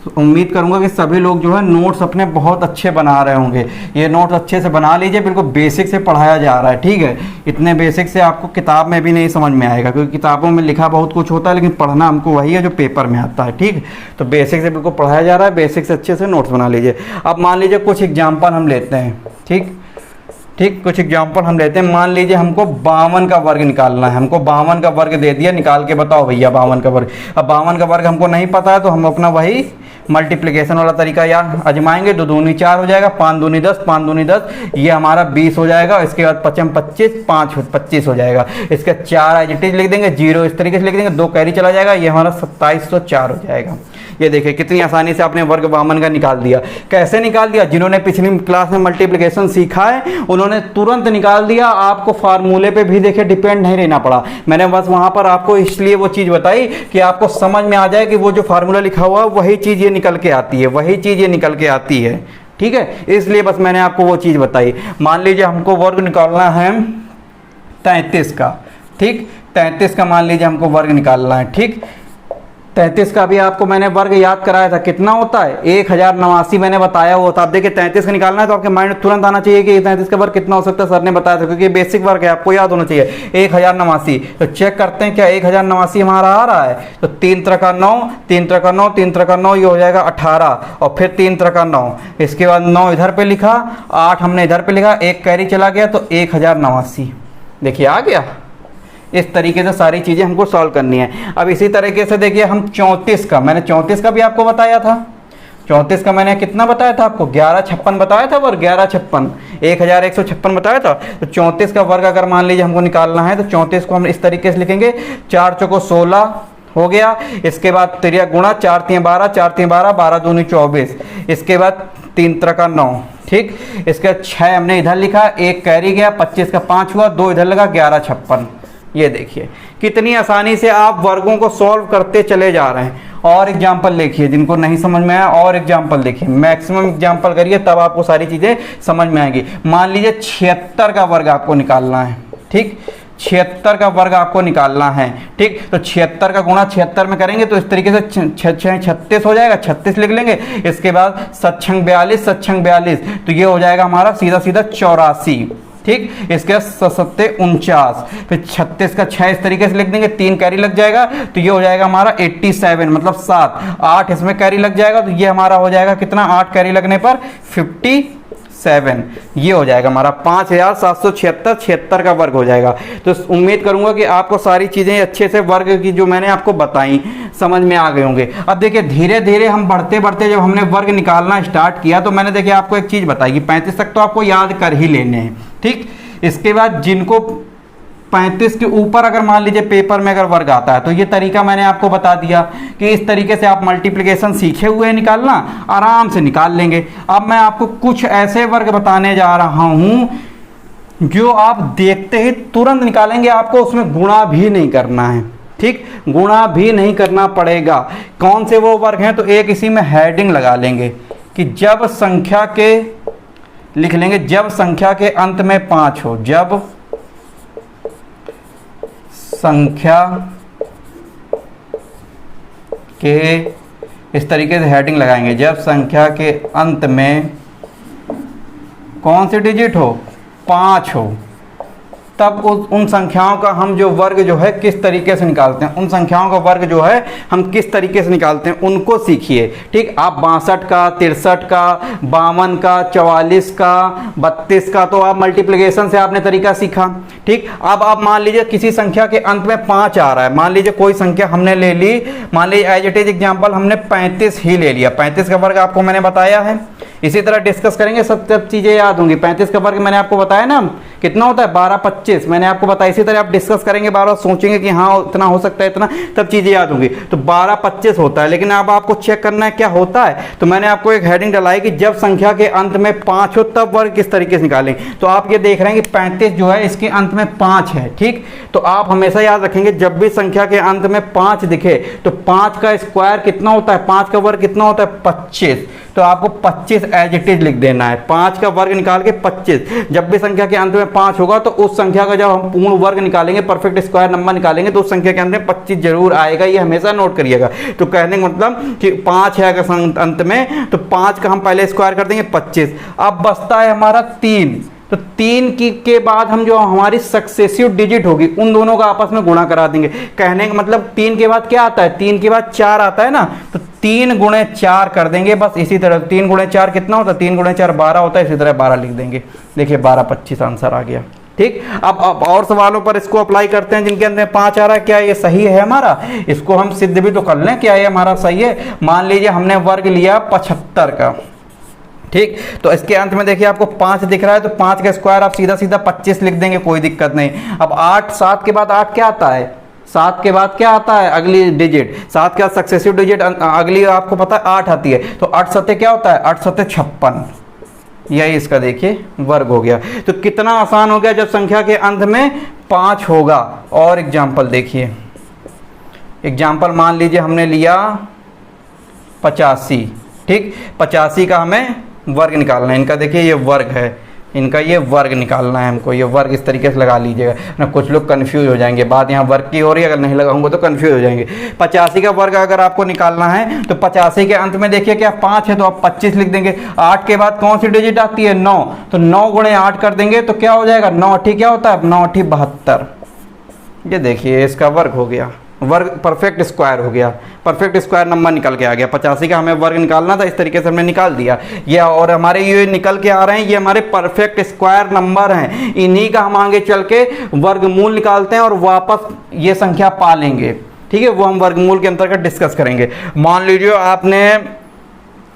तो उम्मीद करूंगा कि सभी लोग जो है नोट्स अपने बहुत अच्छे बना रहे होंगे। ये नोट्स अच्छे से बना लीजिए, बिल्कुल बेसिक से पढ़ाया जा रहा है, ठीक है। इतने बेसिक से आपको किताब में भी नहीं समझ में आएगा, क्योंकि किताबों में लिखा बहुत कुछ होता है, लेकिन पढ़ना हमको वही है जो पेपर में आता है, ठीक। तो बेसिक से बिल्कुल पढ़ाया जा रहा है, बेसिक से अच्छे से नोट्स बना लीजिए। अब मान लीजिए कुछ एग्जाम्पल हम लेते हैं, ठीक। कुछ एग्जाम्पल हम लेते हैं। मान लीजिए हमको 52 का वर्ग निकालना है, हमको 52 का वर्ग दे दिया, निकाल के बताओ भैया 52 का वर्ग। अब 52 का वर्ग हमको नहीं पता है तो हम अपना वही मल्टीप्लिकेशन वाला तरीका या आजमाएंगे। 2 दूनी 4 हो जाएगा, 5 दूनी 10, 5 दूनी 10, ये हमारा 20 हो जाएगा। इसके बाद 5 25, 5 25 हो जाएगा। इसका 4 आइडेंटिटी लिख देंगे, 0 इस तरीके से लिख देंगे, 2 कैरी चला जाएगा, ये हमारा 2704 हो जाएगा। ये देखिए कितनी आसानी से आपने वर्ग 52 का निकाल दिया। कैसे निकाल दिया, जिन्होंने पिछली क्लास में मल्टीप्लिकेशन सीखा है उन्होंने तुरंत निकाल दिया, आपको फार्मूले पे भी देखिए डिपेंड नहीं रहना पड़ा। मैंने बस वहां पर आपको इसलिए वो चीज बताई कि आपको समझ में आ जाए कि वो जो फार्मूला लिखा हुआ है वही चीज ये निकल के आती है, वही चीज ये निकल के आती है, ठीक है। इसलिए बस मैंने आपको वो चीज बताई। मान लीजिए हमको वर्ग निकालना है 33 का, ठीक। 33 का मान लीजिए हमको वर्ग निकालना है, ठीक। 33 का भी आपको मैंने वर्ग याद कराया था, कितना होता है 1089 मैंने बताया हुआ था। आप देखिए 33 का निकालना है तो आपके माइंड में तुरंत आना चाहिए कि 33 का वर्ग कितना हो सकता है, सर ने बताया था, क्योंकि बेसिक वर्ग है, आपको याद होना चाहिए 1089। तो चेक करते हैं क्या 1089 हमारा आ रहा है। तो 3 त्रिका 9, 3 त्रिका 9, 3 त्रिका 9, ये हो जाएगा 18, और फिर 3 त्रिका 9, इसके बाद 9 इधर पे लिखा, 8 हमने इधर पे लिखा, एक कैरी चला गया तो 1089, देखिए आ गया। इस तरीके से सारी चीजें हमको सॉल्व करनी है। अब इसी तरीके से देखिए हम 34 का, मैंने 34 का भी आपको बताया था। 34 का मैंने कितना बताया था आपको, 1156 बताया था, और 1156 1156 बताया था। तो 34 का वर्ग अगर मान लीजिए हमको निकालना है तो 34 को हम इस तरीके से लिखेंगे, 4 चौको 16 हो गया। इसके बाद त्रिया गुणा, 4 3 12, 4 3 12, 12 दूनी 24, इसके बाद 3 त्रिका 9, ठीक। इसके 6 हमने इधर लिखा, एक कैरी गया, 25 का 5 हुआ, 2 इधर लगा, 1156। ये देखिए कितनी आसानी से आप वर्गों को सॉल्व करते चले जा रहे हैं। और एग्जाम्पल देखिए, जिनको नहीं समझ में आया और एग्जाम्पल देखिए, मैक्सिमम एग्जाम्पल करिए तब आपको सारी चीजें समझ में आएंगी। मान लीजिए 76 का वर्ग आपको निकालना है, ठीक। 76 का वर्ग आपको निकालना है, ठीक। तो 76 का गुणा 76 में करेंगे तो इस तरीके से 36 हो जाएगा, 36 लिख लेंगे। इसके बाद 7 42, 7 42, तो ये हो जाएगा हमारा सीधा सीधा 84, ठीक। इसके 7 49, फिर 36 का 6 इस तरीके से लिख देंगे, 3 कैरी लग जाएगा तो ये हो जाएगा हमारा 87, मतलब 7, 8 इसमें कैरी लग जाएगा तो ये हमारा हो जाएगा कितना, 8 कैरी लगने पर 57, ये हो जाएगा हमारा 5776, 76 का वर्ग हो जाएगा। तो उम्मीद करूंगा कि आपको सारी चीजें अच्छे से वर्ग की जो मैंने आपको बताई समझ में आ गए होंगे। अब देखिए धीरे धीरे हम बढ़ते बढ़ते जब हमने वर्ग निकालना स्टार्ट किया तो मैंने देखिए आपको एक चीज बताई कि 35 तक तो आपको याद कर ही लेने हैं, ठीक। इसके बाद जिनको 35 के ऊपर अगर मान लीजिए पेपर में अगर वर्ग आता है तो ये तरीका मैंने आपको बता दिया कि इस तरीके से आप मल्टीप्लिकेशन सीखे हुए हैं, निकालना आराम से निकाल लेंगे। अब मैं आपको कुछ ऐसे वर्ग बताने जा रहा हूं जो आप देखते ही तुरंत निकालेंगे, आपको उसमें गुणा भी नहीं करना है, ठीक। गुणा भी नहीं करना पड़ेगा। कौन से वो वर्ग हैं, तो एक इसी में हेडिंग लगा लेंगे कि जब संख्या के, लिख लेंगे जब संख्या के अंत में 5 हो, जब संख्या के, इस तरीके से हेडिंग लगाएंगे, जब संख्या के अंत में कौन सी डिजिट हो, 5 हो, तब उन संख्याओं का हम जो वर्ग जो है किस तरीके से निकालते हैं, उन संख्याओं का वर्ग जो है हम किस तरीके से निकालते हैं उनको सीखिए। ठीक, आप 62 का, 63 का, 52 का, 44 का, 32 का, तो आप मल्टीप्लिकेशन से आपने तरीका सीखा। ठीक, अब आप मान लीजिए किसी संख्या के अंत में 5 आ रहा है, मान लीजिए कोई संख्या हमने ले ली, मान लीजिए एज इट इज एग्जाम्पल हमने 35 ही ले लिया, 35 का वर्ग आपको मैंने बताया है। इसी तरह डिस्कस करेंगे, सब चीजें याद होंगी। 35 का वर्ग मैंने आपको बताया ना कितना होता है, 12 25 मैंने आपको बताया। इसी तरह आप डिस्कस करेंगे, बार बार सोचेंगे कि हाँ इतना हो सकता है, इतना, तब चीजें याद होंगी। तो 12 25 होता है, लेकिन अब आपको चेक करना है क्या होता है। तो मैंने आपको एक हेडिंग डलाई कि जब संख्या के अंत में 5 हो तब वर्ग किस तरीके से निकालें। तो आप ये देख रहे हैं कि 35 जो है इसके अंत में 5 है। ठीक, तो आप हमेशा याद रखेंगे जब भी संख्या के अंत में 5 दिखे तो 5 का स्क्वायर कितना होता है, 5 का वर्ग कितना होता है, 25। तो आपको 25 एज इट इज लिख देना है, 5 का वर्ग निकाल के 25। जब भी संख्या के अंत में 5 होगा तो उस संख्या का जब हम पूर्ण वर्ग निकालेंगे, परफेक्ट स्क्वायर नंबर निकालेंगे, तो उस संख्या के अंत में 25 जरूर आएगा, ये हमेशा नोट करिएगा। तो कहने का मतलब कि 5 है अगर अंत में तो 5 का हम पहले स्क्वायर कर देंगे 25। अब बचता है हमारा 3, तो 3 के बाद हम जो हमारी सक्सेसिव डिजिट होगी उन दोनों का आपस में गुणा करा देंगे। कहने का मतलब 3 के बाद क्या आता है, 3 के बाद 4 आता है ना, तो 3 गुणे 4 कर देंगे बस। इसी तरह 3 गुणे 4 कितना होता है, 3 गुणे 4 12 होता है, इसी तरह 12 लिख देंगे। देखिए 12 25 आंसर आ गया। ठीक, अब और सवालों पर इसको अप्लाई करते हैं जिनके अंदर 5 आ रहा है। क्या ये सही है हमारा, इसको हम सिद्ध भी तो कर लें क्या ये हमारा सही है। मान लीजिए हमने वर्ग लिया 75 का। ठीक, तो इसके अंत में देखिए आपको 5 दिख रहा है, तो 5 का स्क्वायर आप सीधा सीधा 25 लिख देंगे, कोई दिक्कत नहीं। अब 8, 7 के बाद 8 क्या आता है, 7 के बाद क्या आता है अगली डिजिट, 7 के बाद सक्सेसिव डिजिट अगली आपको पता है 8 आती है। तो 8 सत्ते क्या होता है, 8 सत्ते 56, यही इसका देखिए वर्ग हो गया। तो कितना आसान हो गया जब संख्या के अंत में 5 होगा। और एग्जाम्पल देखिए, एग्जाम्पल मान लीजिए हमने लिया 85। ठीक, 85 का हमें वर्ग निकालना है। इनका देखिए ये वर्ग है, इनका ये वर्ग निकालना है हमको। ये वर्ग इस तरीके से लगा लीजिएगा ना, कुछ लोग कंफ्यूज हो जाएंगे, बात यहाँ वर्ग की हो रही है, अगर नहीं लगाऊंगा तो कंफ्यूज हो जाएंगे। 85 का वर्ग अगर आपको निकालना है तो 85 के अंत में देखिए क्या 5 है, तो आप 25 लिख देंगे। 8 के बाद कौन सी डिजिट आती है, 9, तो 9 गुणे 8 कर देंगे तो क्या हो जाएगा, 9 8 क्या होता है, 9 8 72। ये देखिए इसका वर्ग हो गया, वर्ग परफेक्ट स्क्वायर हो गया, परफेक्ट स्क्वायर नंबर निकल के आ गया। 85 का हमें वर्ग निकालना था, इस तरीके से हमने निकाल दिया ये। और हमारे ये निकल के आ रहे हैं, ये हमारे परफेक्ट स्क्वायर नंबर हैं। इन्हीं का हम आगे चल के वर्गमूल निकालते हैं और वापस ये संख्या पा लेंगे। ठीक है, वो हम वर्गमूल के अंतर्गत डिस्कस करेंगे। मान लीजिए आपने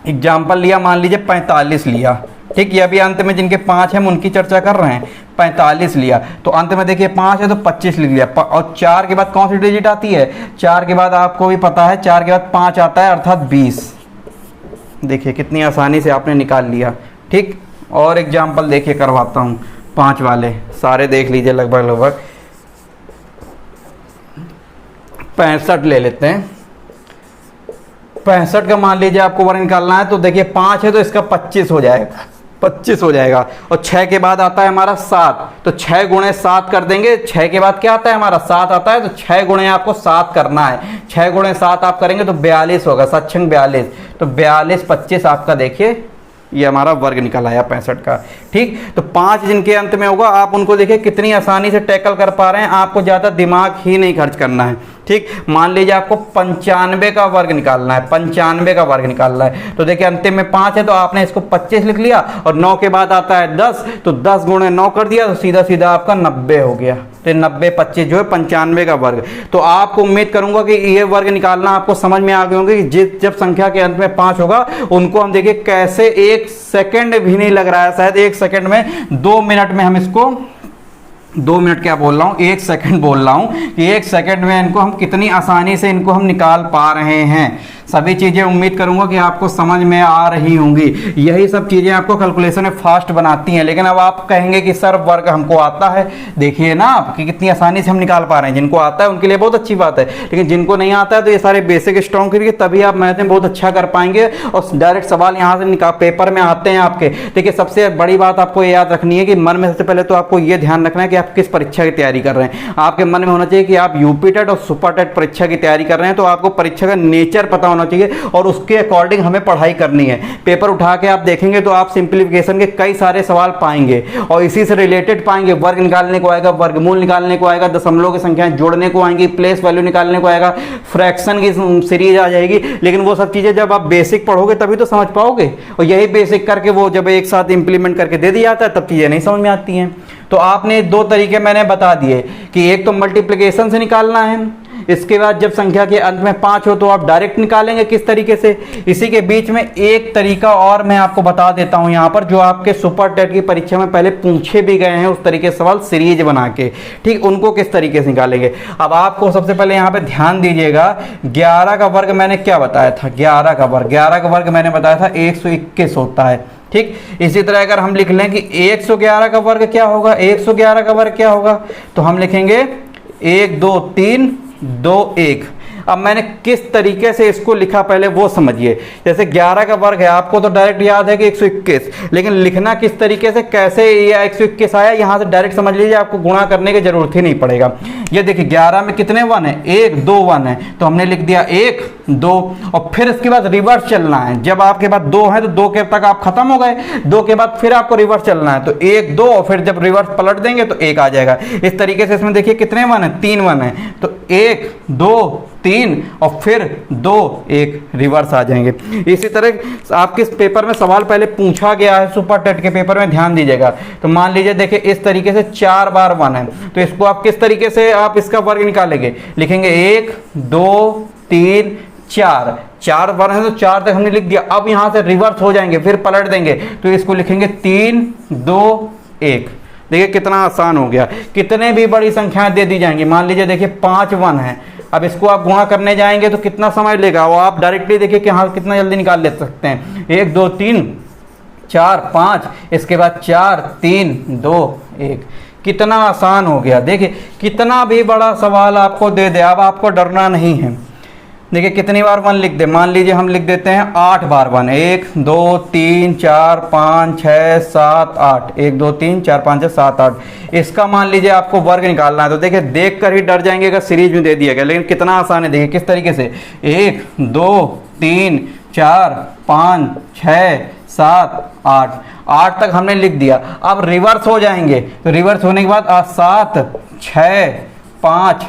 एग्जाम्पल लिया, मान लीजिए 45 लिया। ठीक, ये अभी अंत में जिनके 5 हैं हम उनकी चर्चा कर रहे हैं। 45 लिया तो अंत में देखिए 5 है तो 25 लिख लिया। और 4 के बाद कौन सी डिजिट आती है, 4 के बाद आपको भी पता है 4 के बाद 5 आता है, अर्थात 20। देखिए कितनी आसानी से आपने निकाल लिया। ठीक, और एग्जाम्पल देखिए करवाता हूँ 5 वाले, सारे देख लीजिए लगभग लगभग। 65 ले लेते हैं। 65 का मान लीजिए आपको वर्ग निकालना है, तो देखिए 5 है तो इसका 25 हो जाएगा, 25 हो जाएगा। और 6 के बाद आता है हमारा 7, तो 6 गुणे 7 कर देंगे। 6 के बाद क्या आता है हमारा 7 आता है, तो 6 गुणे आपको 7 करना है। 6 गुणे 7 आप करेंगे तो 42 होगा, 7 42, तो 42 25 आपका देखिए ये हमारा वर्ग निकल आया 65 का। ठीक, तो 5 जिनके अंत में होगा आप उनको देखिए कितनी आसानी से टैकल कर पा रहे हैं, आपको ज़्यादा दिमाग ही नहीं खर्च करना है। ठीक, मान लीजिए आपको 95 का वर्ग निकालना है, 95 का वर्ग निकालना है। तो देखिए अंतिम में 5 है तो आपने इसको 25 लिख लिया, और 9 के बाद आता है 10, तो 10 गुणे 9 कर दिया, तो सीधा सीधा आपका 90 हो गया। तो 90 25 जो है 95 का वर्ग। तो आपको उम्मीद करूंगा कि ये वर्ग निकालना आपको समझ में आ गए होंगे कि जब संख्या के अंत में 5 होगा उनको हम देखिए कैसे 1 सेकंड भी नहीं लग रहा है, शायद 1 सेकंड में, 2 मिनट में हम इसको, 2 मिनट क्या बोल रहा हूँ, 1 सेकंड बोल रहा हूँ कि 1 सेकंड में इनको हम कितनी आसानी से इनको हम निकाल पा रहे हैं। सभी चीज़ें उम्मीद करूंगा कि आपको समझ में आ रही होंगी। यही सब चीज़ें आपको कैलकुलेशन में फास्ट बनाती हैं। लेकिन अब आप कहेंगे कि सर वर्ग हमको आता है, देखिए ना आप कि कितनी आसानी से हम निकाल पा रहे हैं। जिनको आता है उनके लिए बहुत अच्छी बात है, लेकिन जिनको नहीं आता है तो ये सारे बेसिक स्ट्रॉन्ग करिए, तभी आप मैथ में बहुत अच्छा कर पाएंगे। और डायरेक्ट सवाल यहाँ से निकाल पेपर में आते हैं आपके। देखिए सबसे बड़ी बात आपको याद रखनी है कि मन में सबसे पहले तो आपको ये ध्यान रखना है कि आप किस परीक्षा की तैयारी कर रहे हैं। आपके मन में होना चाहिए कि आप यूपी टेट और सुपर टेट परीक्षा की तैयारी कर रहे हैं, तो आपको परीक्षा का नेचर पता होना होना चाहिए और उसके अकॉर्डिंग हमें पढ़ाई करनी है। पेपर उठा के आप देखेंगे तो आप सिंप्लीफिकेशन के कई सारे सवाल पाएंगे और इसी से रिलेटेड पाएंगे। वर्ग निकालने को आएगा, वर्गमूल निकालने को आएगा, दशमलव की संख्याएं जोड़ने को आएंगी, प्लेस वैल्यू निकालने को आएगा, फ्रैक्शन की सीरीज आ जाएगी। लेकिन वो सब चीज़ें जब आप बेसिक पढ़ोगे तभी तो समझ पाओगे, और यही बेसिक करके वो जब एक साथ इंप्लीमेंट करके दे दिया जाता है तब चीज़ें नहीं समझ में आती हैं। तो आपने दो तरीके मैंने बता दिए कि एक तो मल्टीप्लिकेशन से निकालना है, इसके बाद जब संख्या के अंत में 5 हो तो आप डायरेक्ट निकालेंगे किस तरीके से। इसी के बीच में एक तरीका और मैं आपको बता देता हूं यहाँ पर, जो आपके सुपर टेट की परीक्षा में पहले पूछे भी गए हैं उस तरीके से सवाल सीरीज बना के, ठीक, उनको किस तरीके से निकालेंगे। अब आपको सबसे पहले यहाँ पे ध्यान दीजिएगा, 11 का वर्ग मैंने क्या बताया था, 11 का वर्ग मैंने बताया था 121 होता है, ठीक। इसी तरह अगर हम लिख लें कि 111 का वर्ग क्या होगा, 111 का वर्ग क्या होगा, तो हम लिखेंगे 1 2 3 2 1। अब मैंने किस तरीके से इसको लिखा पहले वो समझिए। जैसे 11 का वर्ग है, आपको तो डायरेक्ट याद है कि 121, लेकिन लिखना किस तरीके से, कैसे ये 121 आया, यहाँ से डायरेक्ट समझ लीजिए, आपको गुणा करने की जरूरत ही नहीं पड़ेगा। ये देखिए 11 में कितने वन है, 1 2 वन है, तो हमने लिख दिया 1 2, और फिर इसके बाद रिवर्स चलना है। जब आपके पास 2 है तो 2 के तक आप खत्म हो गए, 2 के बाद फिर आपको रिवर्स चलना है, तो 1 2 और फिर जब रिवर्स पलट देंगे तो 1 आ जाएगा। इस तरीके से इसमें देखिए कितने वन है, 3 वन है, तो 1 2 3 और फिर 2 1 रिवर्स आ जाएंगे। इसी तरह आपके पेपर में सवाल पहले पूछा गया है, सुपर टेट के पेपर में ध्यान दीजिएगा। तो मान लीजिए देखिए इस तरीके से 4 बार 1 है, तो इसको आप किस तरीके से आप इसका वर्ग निकालेंगे, लिखेंगे 1 2 3 4, 4 वन है तो 4 तक हमने लिख दिया। अब यहां से रिवर्स हो जाएंगे, फिर पलट देंगे, तो इसको लिखेंगे 3 2 1। देखिए कितना आसान हो गया, कितने भी बड़ी संख्याएं दे दी जाएंगी। मान लीजिए देखिए 5 वन है, अब इसको आप गुणा करने जाएंगे तो कितना समय लेगा, वो आप डायरेक्टली देखिए कि हाँ कितना जल्दी निकाल ले सकते हैं। 1 2 3 4 5, इसके बाद 4 3 2 1। कितना आसान हो गया। देखिए कितना भी बड़ा सवाल आपको दे दे, अब आपको डरना नहीं है। देखिए कितनी बार 1 लिख दे, मान लीजिए हम लिख देते हैं 8 बार 1, 1 2 3 4 5 6 7 8, 1 2 3 4 5 6 7 8। इसका मान लीजिए आपको वर्ग निकालना है, तो देखिए देख कर ही डर जाएंगे अगर सीरीज में दे दिया गया, लेकिन कितना आसान है। देखिए किस तरीके से 1 2 3 4 5 6 7 8, 8 तक हमने लिख दिया। अब रिवर्स हो जाएंगे, तो रिवर्स होने के बाद 7 6 5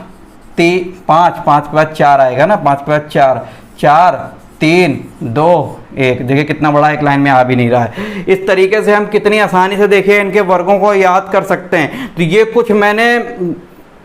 5 5 के बाद 4 आएगा ना, 5 के बाद 4 4 3 2 1। देखिए कितना बड़ा एक लाइन में आ भी नहीं रहा है। इस तरीके से हम कितनी आसानी से देखिए इनके वर्गों को याद कर सकते हैं। तो ये कुछ मैंने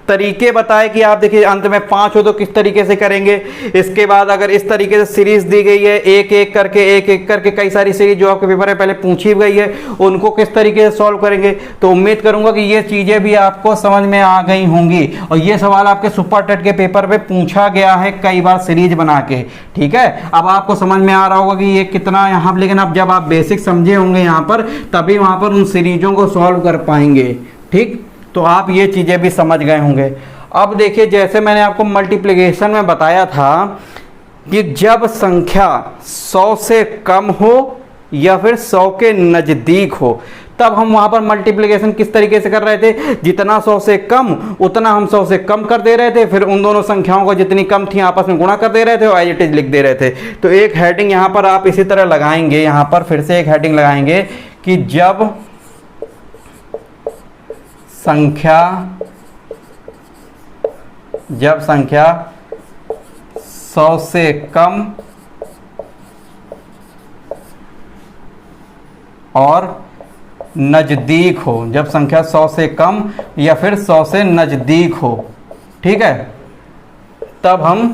तरीके बताए कि आप देखिए अंत में 5 हो तो किस तरीके से करेंगे। इसके बाद अगर इस तरीके से सीरीज दी गई है, एक एक करके कई सारी सीरीज जो आपके पेपर में पहले पूछी गई है, उनको किस तरीके से सॉल्व करेंगे। तो उम्मीद करूंगा कि ये चीजें भी आपको समझ में आ गई होंगी, और ये सवाल आपके सुपर टेट के पेपर में पूछा गया है कई बार सीरीज बना के। ठीक है, अब आपको समझ में आ रहा होगा कि ये कितना यहाँ, लेकिन अब जब आप बेसिक समझे होंगे यहाँ पर, तभी वहां पर उन सीरीजों को सॉल्व कर पाएंगे। ठीक, तो आप ये चीज़ें भी समझ गए होंगे। अब देखिए जैसे मैंने आपको मल्टीप्लिकेशन में बताया था कि जब संख्या 100 से कम हो या फिर 100 के नज़दीक हो, तब हम वहाँ पर मल्टीप्लिकेशन किस तरीके से कर रहे थे। जितना 100 से कम उतना हम 100 से कम कर दे रहे थे, फिर उन दोनों संख्याओं को जितनी कम थी आपस में गुणा कर दे रहे थे और एज इट इज लिख दे रहे थे। तो एक हेडिंग यहाँ पर आप इसी तरह लगाएंगे, यहाँ पर फिर से एक हेडिंग लगाएंगे कि जब संख्या 100 से कम और नज़दीक हो, जब संख्या 100 से कम या फिर 100 से नज़दीक हो, ठीक है, तब हम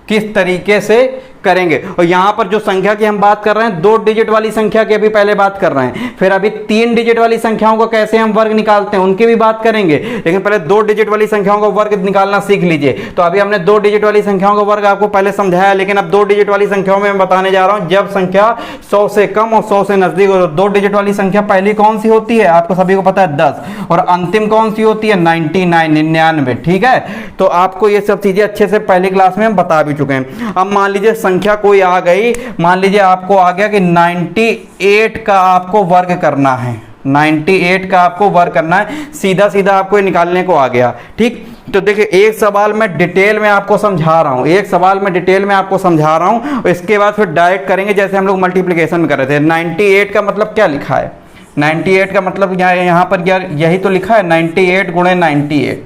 किस तरीके से करेंगे। और यहाँ पर जो संख्या की हम बात कर रहे हैं, 2 डिजिट वाली संख्या की अभी पहले बात कर रहे हैं, फिर अभी 3 डिजिट वाली संख्याओं को कैसे हम वर्ग निकालते हैं उनकी भी बात करेंगे, लेकिन पहले 2 डिजिट वाली संख्याओं को वर्ग निकालना सीख लीजिए। तो अभी हमने 2 डिजिट वाली संख्याओं का वर्ग आपको पहले समझाया, लेकिन अब 2 डिजिट वाली संख्याओं में मैं बताने जा रहा हूं जब संख्या 100 से कम और 100 से नजदीक हो। 2 डिजिट वाली संख्या पहली कौन सी होती है, आपको सभी को पता है 10, और अंतिम कौन सी होती है 99। ठीक है, तो आपको ये सब चीजें अच्छे से पहली क्लास में हम बता भी चुके हैं। अब मान लीजिए संख्या कोई आ गई, मान लीजिए आपको आ गया कि 98 का आपको वर्ग करना है, 98 का आपको वर्ग करना है, सीधा सीधा आपको निकालने को आ गया। ठीक, तो देखिए एक सवाल मैं डिटेल में आपको समझा रहा हूँ, एक सवाल मैं डिटेल में आपको समझा रहा हूँ, इसके बाद फिर डायरेक्ट करेंगे जैसे हम लोग मल्टीप्लिकेशन में कर रहे थे। 98 का मतलब क्या लिखा है, 98 का मतलब यहाँ पर यार यही तो लिखा है 98 गुणे 98,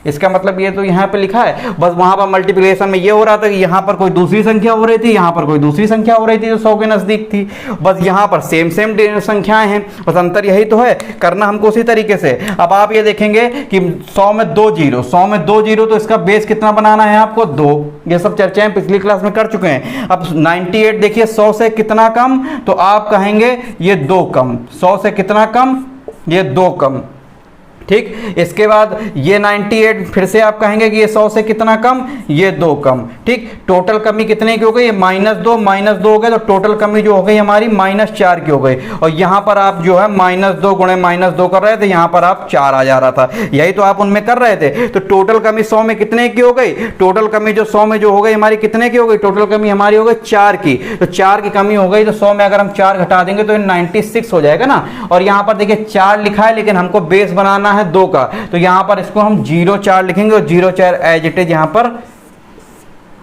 इसका मतलब ये तो यहाँ पे लिखा है। बस वहाँ पर मल्टीप्लिकेशन में ये हो रहा था कि यहाँ पर कोई दूसरी संख्या हो रही थी, यहाँ पर कोई दूसरी संख्या हो रही थी जो 100 के नज़दीक थी। बस यहाँ पर सेम सेम संख्याएं हैं, बस अंतर यही तो है, करना हमको उसी तरीके से। अब आप ये देखेंगे कि 100 में 2 जीरो, 100 में 2 जीरो, तो इसका बेस कितना बनाना है आपको 2। ये सब चर्चाएं पिछली क्लास में कर चुके हैं। अब 98 देखिए 100 से कितना कम, तो आप कहेंगे ये 2 कम, 100 से कितना कम, ये 2 कम, ठीक। इसके बाद ये 98 फिर से आप कहेंगे कि ये 100 से कितना कम, ये 2 कम, ठीक। टोटल कमी कितने की हो गई, ये -2 हो गए, तो टोटल कमी जो हो गई हमारी -4 की हो गई। और यहाँ पर आप जो है -2 गुणे -2 कर रहे थे, यहाँ पर आप 4 आ जा रहा था, यही तो आप उनमें कर रहे थे। तो टोटल कमी 100 में कितने की हो गई, टोटल कमी जो 100 में जो हो गई हमारी कितने की हो गई, टोटल कमी हमारी हो गई 4 की। तो 4 की कमी हो गई, तो 100 में अगर हम 4 घटा देंगे तो 96 हो जाएगा ना। और यहाँ पर देखिए 4 लिखा है, लेकिन हमको बेस बनाना है 2 का, तो यहां पर इसको हम 04 लिखेंगे और 04 एज इट इज यहां पर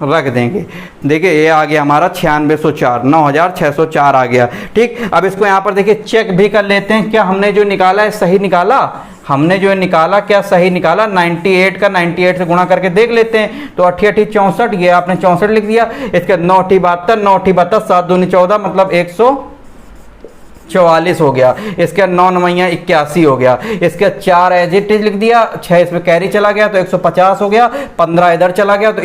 रख देंगे। देखिए ये आ गया हमारा 9604, 9604 आ गया, ठीक। अब इसको यहां पर देखिए चेक भी कर लेते हैं, क्या हमने जो निकाला है सही निकाला, हमने जो निकाला क्या सही निकाला। 98 का 98 से गुणा करके देख लेते हैं, तो 8 8 64, ये आपने 64 लिख दिया। इसके 9 8 72, 9 8 72, 7 दूनी 14, मतलब 144 हो गया। इसके 9 9 81 हो गया। इसके 4 एज इट इज लिख दिया, 6 इसमें कैरी चला गया तो 150 हो गया, 15 इधर चला गया तो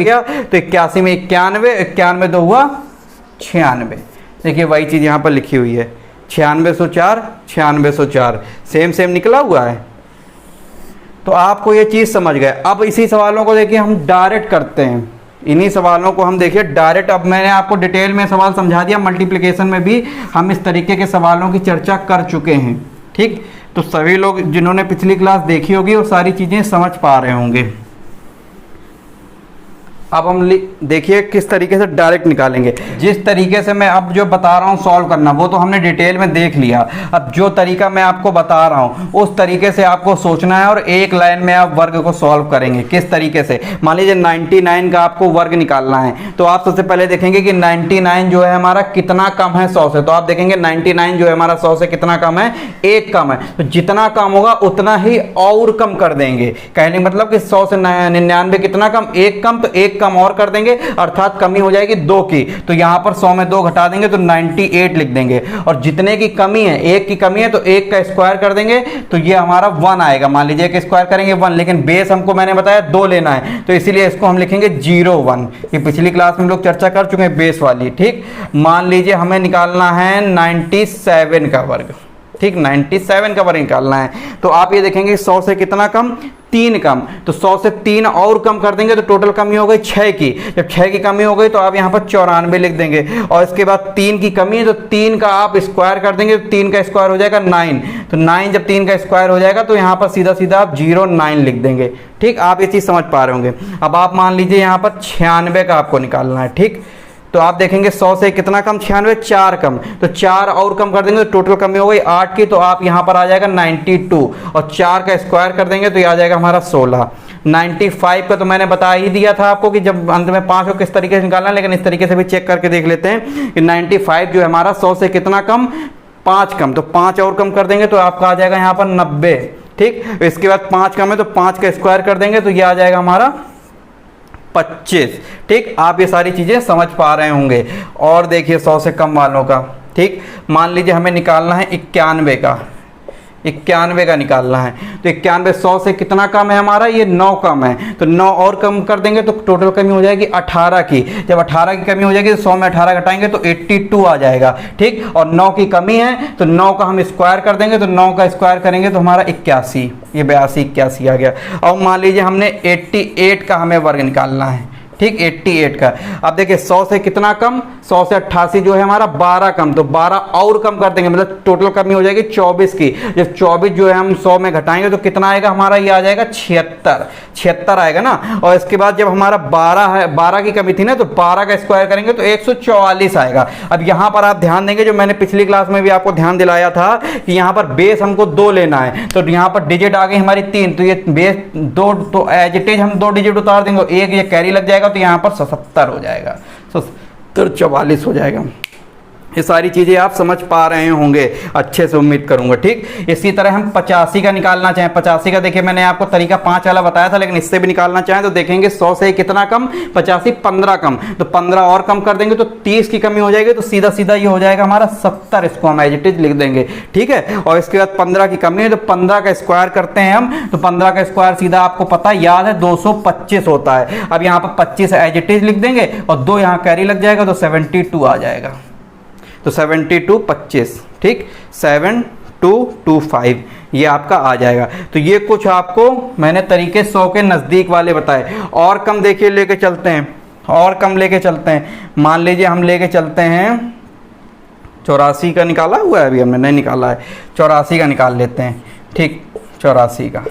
81 में 91, 91 2 हुआ 96। देखिए वही चीज़ यहाँ पर लिखी हुई है, 9604, 9604 सेम सेम निकला हुआ है। तो आपको ये चीज़ समझ गए। अब इसी सवालों को देखिए हम डायरेक्ट करते हैं, इन्हीं सवालों को हम देखिए डायरेक्ट। अब मैंने आपको डिटेल में सवाल समझा दिया, मल्टीप्लिकेशन में भी हम इस तरीके के सवालों की चर्चा कर चुके हैं, ठीक। तो सभी लोग जिन्होंने पिछली क्लास देखी होगी वो सारी चीज़ें समझ पा रहे होंगे। अब हम देखिए किस तरीके से डायरेक्ट निकालेंगे। जिस तरीके से मैं अब जो बता रहा हूँ सॉल्व करना, वो तो हमने डिटेल में देख लिया। अब जो तरीका मैं आपको बता रहा हूँ उस तरीके से आपको सोचना है और एक लाइन में आप वर्ग को सॉल्व करेंगे। किस तरीके से, मान लीजिए 99 का आपको वर्ग निकालना है, तो आप सबसे पहले देखेंगे कि 99 जो है हमारा कितना कम है 100 से। तो आप देखेंगे 99 जो है हमारा 100 से कितना कम है, 1 कम है। तो जितना कम होगा उतना ही और कम कर देंगे। कहने मतलब कि 100 से 99 कितना कम, 1 कम, तो 1 कम और कर देंगे, अर्थात कमी हो जाएगी 2 की। तो यहां पर 100 में 2 घटा देंगे तो 98 लिख देंगे। और जितने की कमी है, 1 की कमी है, तो 1 का स्क्वायर कर देंगे तो ये हमारा 1 आएगा। मान लीजिए कि स्क्वायर करेंगे 1, लेकिन बेस हमको मैंने बताया 2 लेना है, तो इसीलिए इसको हम लिखेंगे 01। ये पिछली क्लास में हम लोग चर्चा कर चुके हैं बेस वाली, ठीक। मान लीजिए हमें निकालना है 97 का वर्ग, ठीक। 97 का वर्ग निकालना है, तो आप ये देखेंगे 100 से कितना कम, 3 कम। तो 100 से 3 और कम कर देंगे तो टोटल कमी हो गई 6 की। जब 6 की कमी हो गई तो आप यहाँ पर 94 लिख देंगे। और इसके बाद 3 की कमी है, तो 3 का आप स्क्वायर कर देंगे, तो 3 का स्क्वायर हो जाएगा 9। तो 9 जब 3 का स्क्वायर हो जाएगा तो यहाँ पर सीधा सीधा आप 09 लिख देंगे, ठीक। आप ये चीज़ समझ पा रहे होंगे। अब आप मान लीजिए यहाँ पर 96 का आपको निकालना है, ठीक। तो आप देखेंगे 100 से कितना कम, 96, 4 कम। तो 4 और कम कर देंगे तो टोटल कमी हो गई 8 की। तो आप यहाँ पर आ जाएगा 92 और 4 का स्क्वायर कर देंगे तो ये आ जाएगा हमारा 16। 95 का तो मैंने बता ही दिया था आपको कि जब अंत में 5 को किस तरीके से निकालना है, लेकिन इस तरीके से भी चेक करके देख लेते हैं कि 95 जो है हमारा 100 से कितना कम, 5 कम। तो 5 और कम कर देंगे तो आपका आ जाएगा यहाँ पर 90, ठीक। इसके बाद 5 कम है तो 5 का स्क्वायर कर देंगे तो ये आ जाएगा हमारा 25, ठीक। आप ये सारी चीज़ें समझ पा रहे होंगे। और देखिए 100 से कम वालों का, ठीक। मान लीजिए हमें निकालना है 91 का, 91 का निकालना है। तो 91 100 से कितना कम है हमारा, ये 9 कम है। तो 9 और कम कर देंगे तो टोटल कमी हो जाएगी 18 की। जब 18 की कमी हो जाएगी तो 100 में 18 घटाएंगे तो 82 आ जाएगा, ठीक। और 9 की कमी है तो 9 का हम स्क्वायर कर देंगे, तो 9 का स्क्वायर करेंगे तो हमारा 81, ये 82 81 आ गया। और मान लीजिए हमने 88 का हमें वर्ग निकालना है, ठीक, 88 का। अब देखिए 100 से कितना कम, 100 से 88 जो है हमारा 12 कम, तो 12 और कम कर देंगे, मतलब टोटल कमी हो जाएगी 24 की। जब 24 जो है हम 100 में घटाएंगे तो कितना आएगा हमारा, ये आ जाएगा 76 आएगा ना। और इसके बाद जब हमारा 12 है, 12 की कमी थी ना, तो 12 का स्क्वायर करेंगे तो 144 आएगा। अब यहाँ पर आप ध्यान देंगे, जो मैंने पिछली क्लास में भी आपको ध्यान दिलाया था कि यहाँ पर बेस हमको 2 लेना है, तो यहाँ पर डिजिट आ गई हमारी 3, तो ये बेस 2, तो एज इट इज हम 2 डिजिट उतार देंगे, एक ये कैरी लग जाएगा, तो यहाँ पर 77 हो जाएगा, 44 हो जाएगा। ये सारी चीज़ें आप समझ पा रहे होंगे अच्छे से, उम्मीद करूंगा। ठीक, इसी तरह हम 85 का निकालना चाहें, 85 का देखिए मैंने आपको तरीका 5 वाला बताया था, लेकिन इससे भी निकालना चाहें तो देखेंगे 100 से कितना कम, 85 15 कम, तो 15 और कम कर देंगे तो 30 की कमी हो जाएगी, तो सीधा सीधा ये हो जाएगा हमारा 70, इसको हम एज इट इज लिख देंगे। ठीक है, और इसके बाद 15 की कमी है तो 15 का स्क्वायर करते हैं हम, तो 15 का स्क्वायर सीधा आपको पता याद है 225 होता है। अब यहाँ पर 25 एज इट इज लिख देंगे और 2 यहाँ कैरी लग जाएगा, तो 72 आ जाएगा, तो 72 25, ठीक, 7225 ये आपका आ जाएगा। तो ये कुछ आपको मैंने तरीके 100 के नज़दीक वाले बताए। और कम देखिए लेके चलते हैं, और कम लेके चलते हैं। मान लीजिए हम लेके चलते हैं 84 का, निकाला हुआ है अभी हमने, नहीं निकाला है, 84 का निकाल लेते हैं। ठीक, 84 का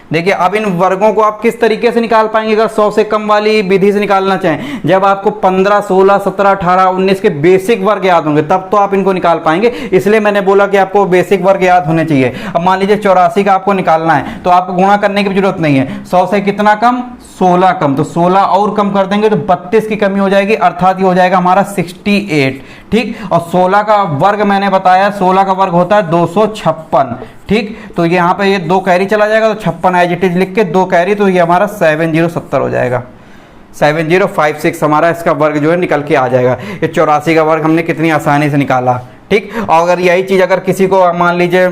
देखिए। अब इन वर्गों को आप किस तरीके से निकाल पाएंगे अगर 100 से कम वाली विधि से निकालना चाहें? जब आपको 15, 16, 17, 18, 19 के बेसिक वर्ग याद होंगे तब तो आप इनको निकाल पाएंगे, इसलिए मैंने बोला कि आपको बेसिक वर्ग याद होने चाहिए। अब मान लीजिए 84 का आपको निकालना है तो आपको गुणा करने की जरूरत नहीं है। 100 से कितना कम, 16 कम, तो 16 और कम कर देंगे तो 32 की कमी हो जाएगी, अर्थात ये हो जाएगा हमारा 68। ठीक, और 16 का वर्ग मैंने बताया, 16 का वर्ग होता है 256। ठीक, तो यहाँ पे ये 2 कैरी चला जाएगा, तो 56 एज इट इज लिख के 2 कैरी, तो ये हमारा 7070 हो जाएगा, 7056 हमारा इसका वर्ग जो है निकल के आ जाएगा। ये 84 का वर्ग हमने कितनी आसानी से निकाला। ठीक, और अगर यही चीज़ अगर किसी को मान लीजिए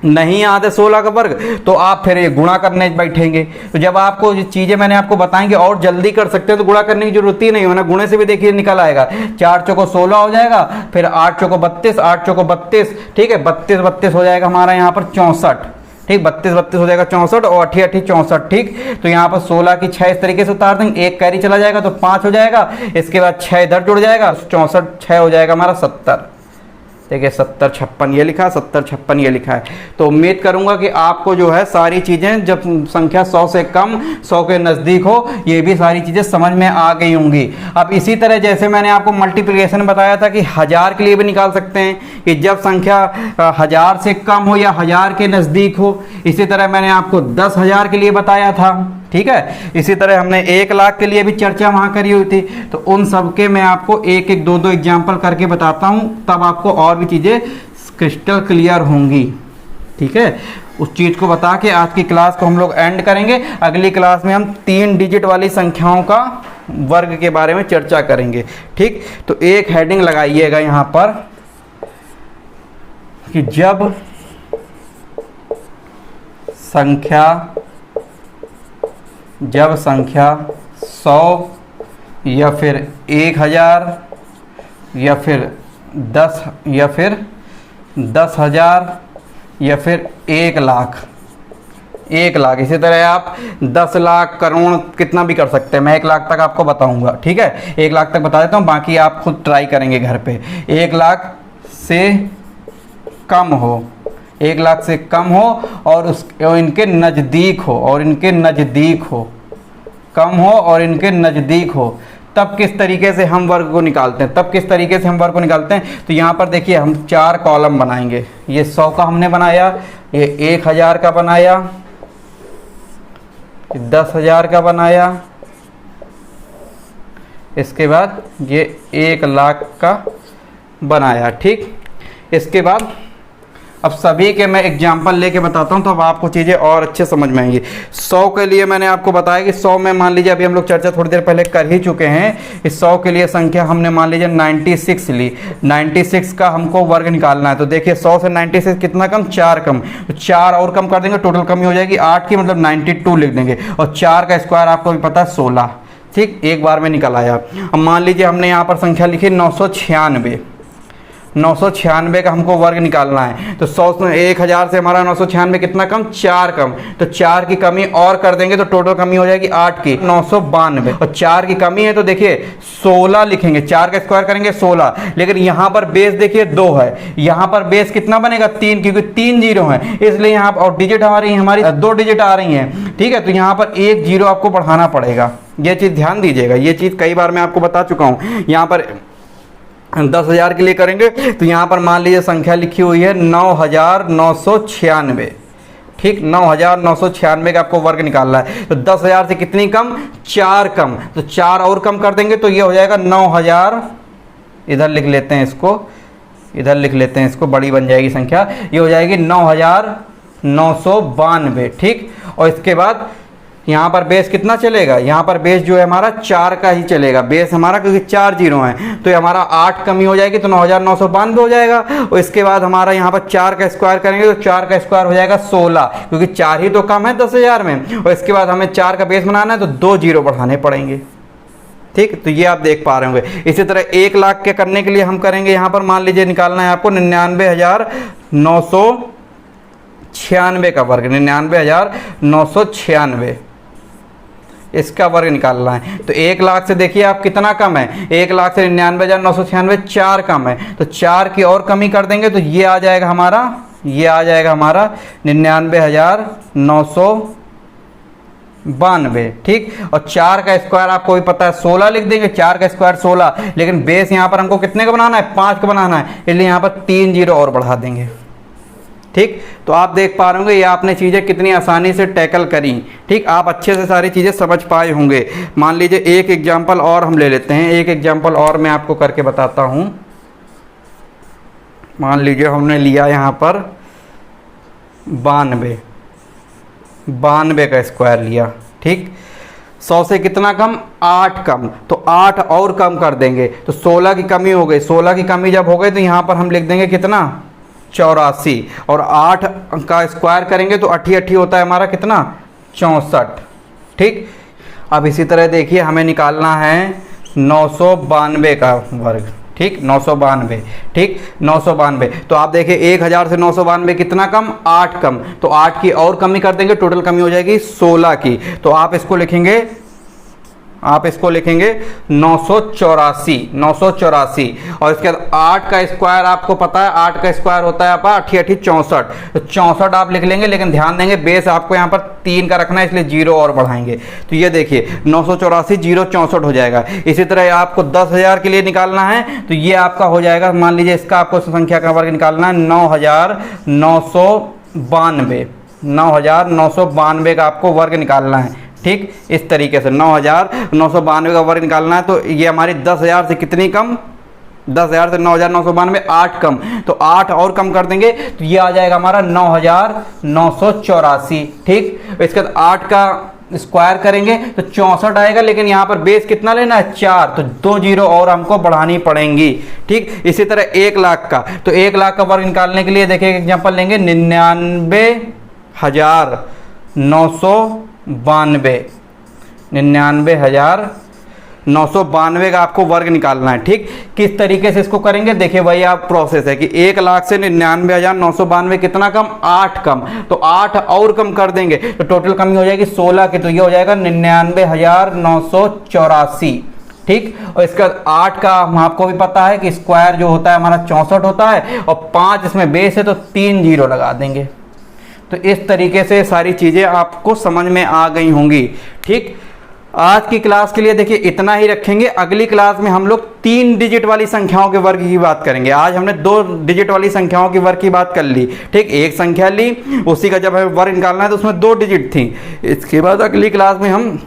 नहीं याद है 16 का वर्ग, तो आप फिर ये गुणा करने बैठेंगे, तो जब आपको ये चीज़ें मैंने आपको बताएंगे और जल्दी कर सकते हैं तो गुणा करने की जरूरत ही नहीं है ना, गुणे से भी देखिए निकल आएगा। 4 चौको 16 हो जाएगा, फिर 8 चौको 32, 8 चौको 32, ठीक है, 32 32 हो जाएगा हमारा यहाँ पर 64। ठीक, 32 32 हो जाएगा 64, और 8 8 64। ठीक, तो यहाँ पर 16 की 6 इस तरीके से उतार देंगे, एक कैरी चला जाएगा तो 5 हो जाएगा, इसके बाद 6 इधर जुड़ जाएगा, 64 6 हो जाएगा हमारा 70। देखिए 70 56 ये लिखा है, 70 56 ये लिखा है। तो उम्मीद करूंगा कि आपको जो है सारी चीज़ें, जब संख्या 100 से कम 100 के नज़दीक हो, ये भी सारी चीज़ें समझ में आ गई होंगी। अब इसी तरह जैसे मैंने आपको मल्टीप्लिकेशन बताया था कि 1000 के लिए भी निकाल सकते हैं कि जब संख्या 1000 से कम हो या 1000 के नज़दीक हो। इसी तरह मैंने आपको 10,000 के लिए बताया था। ठीक है, इसी तरह हमने 1 लाख के लिए भी चर्चा वहाँ करी हुई थी। तो उन सब के मैं आपको एक एक दो एग्जाम्पल करके बताता हूँ, तब आपको और भी चीज़ें क्रिस्टल क्लियर होंगी। ठीक है, उस चीज़ को बता के आज की क्लास को हम लोग एंड करेंगे। अगली क्लास में हम 3 डिजिट वाली संख्याओं का वर्ग के बारे में चर्चा करेंगे। ठीक, तो एक हेडिंग लगाइएगा यहाँ पर कि जब संख्या 100 या फिर 1000 या फिर 10 या फिर 10,000 या फिर 1 लाख, 1 लाख, इसी तरह आप 10 लाख करोड़ कितना भी कर सकते हैं। मैं 1 लाख तक आपको बताऊंगा। ठीक है, 1 लाख तक बता देता हूँ, बाकी आप खुद ट्राई करेंगे घर पे। 1 लाख से कम हो, 1 लाख से कम हो और इनके नज़दीक हो, और इनके नज़दीक हो, कम हो और इनके नज़दीक हो, तब किस तरीके से हम वर्ग को निकालते हैं? तो यहाँ पर देखिए हम 4 कॉलम बनाएंगे। ये 100 का हमने बनाया, ये 1000 का बनाया, 10,000 का बनाया, इसके बाद ये 1 लाख का बनाया। ठीक, इसके बाद अब सभी के मैं एग्जाम्पल लेके बताता हूँ, तो अब आपको चीज़ें और अच्छे समझ में आएंगी। 100 के लिए मैंने आपको बताया कि 100 में मान लीजिए अभी हम लोग चर्चा थोड़ी देर पहले कर ही चुके हैं। इस 100 के लिए संख्या हमने मान लीजिए 96 ली, 96 का हमको वर्ग निकालना है। तो देखिए 100 से 96 कितना कम, 4 कम, तो 4 और कम कर देंगे, टोटल कमी हो जाएगी 8 की, मतलब 92 लिख देंगे, और 4 का स्क्वायर आपको भी पता है 16। ठीक, एक बार में निकल आया। अब मान लीजिए हमने यहाँ पर संख्या लिखी 996, 996 का हमको वर्ग निकालना है। तो 1000 से हमारा 996 कितना कम, 4 कम। तो 4 की कमी और कर देंगे तो टोटल कमी हो जाएगी 8 की, 992। और 4 की कमी है तो देखिए 16 लिखेंगे, 4 का स्क्वायर करेंगे 16। लेकिन यहाँ पर बेस देखिए 2 है, यहाँ पर बेस कितना बनेगा 3, क्योंकि 3 जीरो है इसलिए यहाँ पर, और डिजिट हमारी 2 डिजिट आ रही हैं, ठीक है। तो यहाँ पर 1 जीरो आपको बढ़ाना पड़ेगा, ये चीज़ ध्यान दीजिएगा। ये चीज़ कई बार मैं आपको बता चुका हूँ। यहाँ पर 10,000 के लिए करेंगे तो यहाँ पर मान लीजिए संख्या लिखी हुई है 9,996, ठीक। 9,996 का आपको वर्ग निकालना है। तो 10,000 से कितनी कम, 4 कम। तो 4 और कम कर देंगे तो ये हो जाएगा 9,000, इधर लिख लेते हैं इसको, इधर लिख लेते हैं इसको, बड़ी बन जाएगी संख्या, ये हो जाएगी 9,992, ठीक। और इसके बाद यहाँ पर बेस कितना चलेगा, यहाँ पर बेस जो है हमारा 4 का ही चलेगा बेस हमारा, क्योंकि 4 जीरो हैं। तो ये हमारा 8 कमी हो जाएगी तो 9,992 हो जाएगा। और इसके बाद हमारा यहाँ पर 4 का स्क्वायर करेंगे तो 4 का स्क्वायर हो जाएगा 16, क्योंकि 4 ही तो कम है 10,000 में। और इसके बाद हमें 4 का बेस बनाना है तो 2 जीरो बढ़ाने पड़ेंगे, ठीक। तो ये आप देख पा रहे होंगे। इसी तरह 1 लाख के करने के लिए हम करेंगे, यहाँ पर मान लीजिए निकालना है आपको 99,996 का वर्ग, 99,996 इसका वर्ग निकालना है। तो 1 लाख से देखिए आप कितना कम है, 1 लाख से 99,996 4 कम है। तो 4 की और कमी कर देंगे तो ये आ जाएगा हमारा, ये आ जाएगा हमारा 99,992, ठीक। और 4 का स्क्वायर आपको भी पता है 16 लिख देंगे, 4 का स्क्वायर 16। लेकिन बेस यहाँ पर हमको कितने का बनाना है, 5 का बनाना है, इसलिए यहाँ पर 3 जीरो और बढ़ा देंगे, ठीक। तो आप देख पा रहे होंगे ये आपने चीज़ें कितनी आसानी से टैकल करी, ठीक। आप अच्छे से सारी चीज़ें समझ पाए होंगे। मान लीजिए एक एग्जाम्पल और हम ले लेते हैं, एक एग्जाम्पल और मैं आपको करके बताता हूँ। मान लीजिए हमने लिया यहाँ पर 92 का स्क्वायर लिया, ठीक। 100 से कितना कम, 8 कम। तो 8 और कम कर देंगे तो 16 की कमी हो गई। 16 की कमी जब हो गई तो यहाँ पर हम लिख देंगे कितना, 84। और 8 का स्क्वायर करेंगे तो 88 होता है हमारा कितना, 64, ठीक। अब इसी तरह देखिए हमें निकालना है 992 का वर्ग, ठीक। 992, ठीक, 992। तो आप देखिए 1,000 से 992 कितना कम, 8 कम। तो 8 की और कमी कर देंगे, टोटल कमी हो जाएगी 16 की। तो आप इसको लिखेंगे 984। और इसके बाद 8 का स्क्वायर आपको पता है, 8 का स्क्वायर होता है आपका 88 64। तो 64 आप लिख लेंगे, लेकिन ध्यान देंगे बेस आपको यहाँ पर 3 का रखना है, इसलिए जीरो और बढ़ाएंगे। तो ये देखिए 984 जीरो 64 हो जाएगा। इसी तरह आपको 10,000 के लिए निकालना है तो ये आपका हो जाएगा, मान लीजिए इसका आपको संख्या का वर्ग निकालना है 9,992 का आपको वर्ग निकालना है, ठीक। इस तरीके से 9,992 का वर्ग निकालना है। तो ये हमारी 10,000 से कितनी कम, 10,000 से 9,992 8 कम। तो 8 और कम कर देंगे तो ये आ जाएगा हमारा 9,984, ठीक। इसके बाद 8 का स्क्वायर करेंगे तो 64 आएगा, लेकिन यहाँ पर बेस कितना लेना है, 4। तो 2 जीरो और हमको बढ़ानी पड़ेंगी, ठीक। इसी तरह 1 लाख का, तो 1 लाख का वर्ग निकालने के लिए देखिए एग्जाम्पल लेंगे 99,992 का आपको वर्ग निकालना है, ठीक। किस तरीके से इसको करेंगे देखिए, वही आप प्रोसेस है कि 1 लाख से 99,992 कितना कम, 8 कम। तो 8 और कम कर देंगे तो टोटल कमी हो जाएगी 16 की। तो ये हो जाएगा 99,984, ठीक। और इसका 8 का हम आपको भी पता है कि स्क्वायर जो होता है हमारा 64 होता है, और 5 इसमें बेस है तो 3 जीरो लगा देंगे। तो इस तरीके से सारी चीज़ें आपको समझ में आ गई होंगी, ठीक। आज की क्लास के लिए देखिए इतना ही रखेंगे। अगली क्लास में हम लोग 3 डिजिट वाली संख्याओं के वर्ग की बात करेंगे। आज हमने 2 डिजिट वाली संख्याओं के वर्ग की बात कर ली, ठीक। एक संख्या ली, उसी का जब हमें वर्ग निकालना है तो उसमें 2 डिजिट थी। इसके बाद अगली क्लास में हम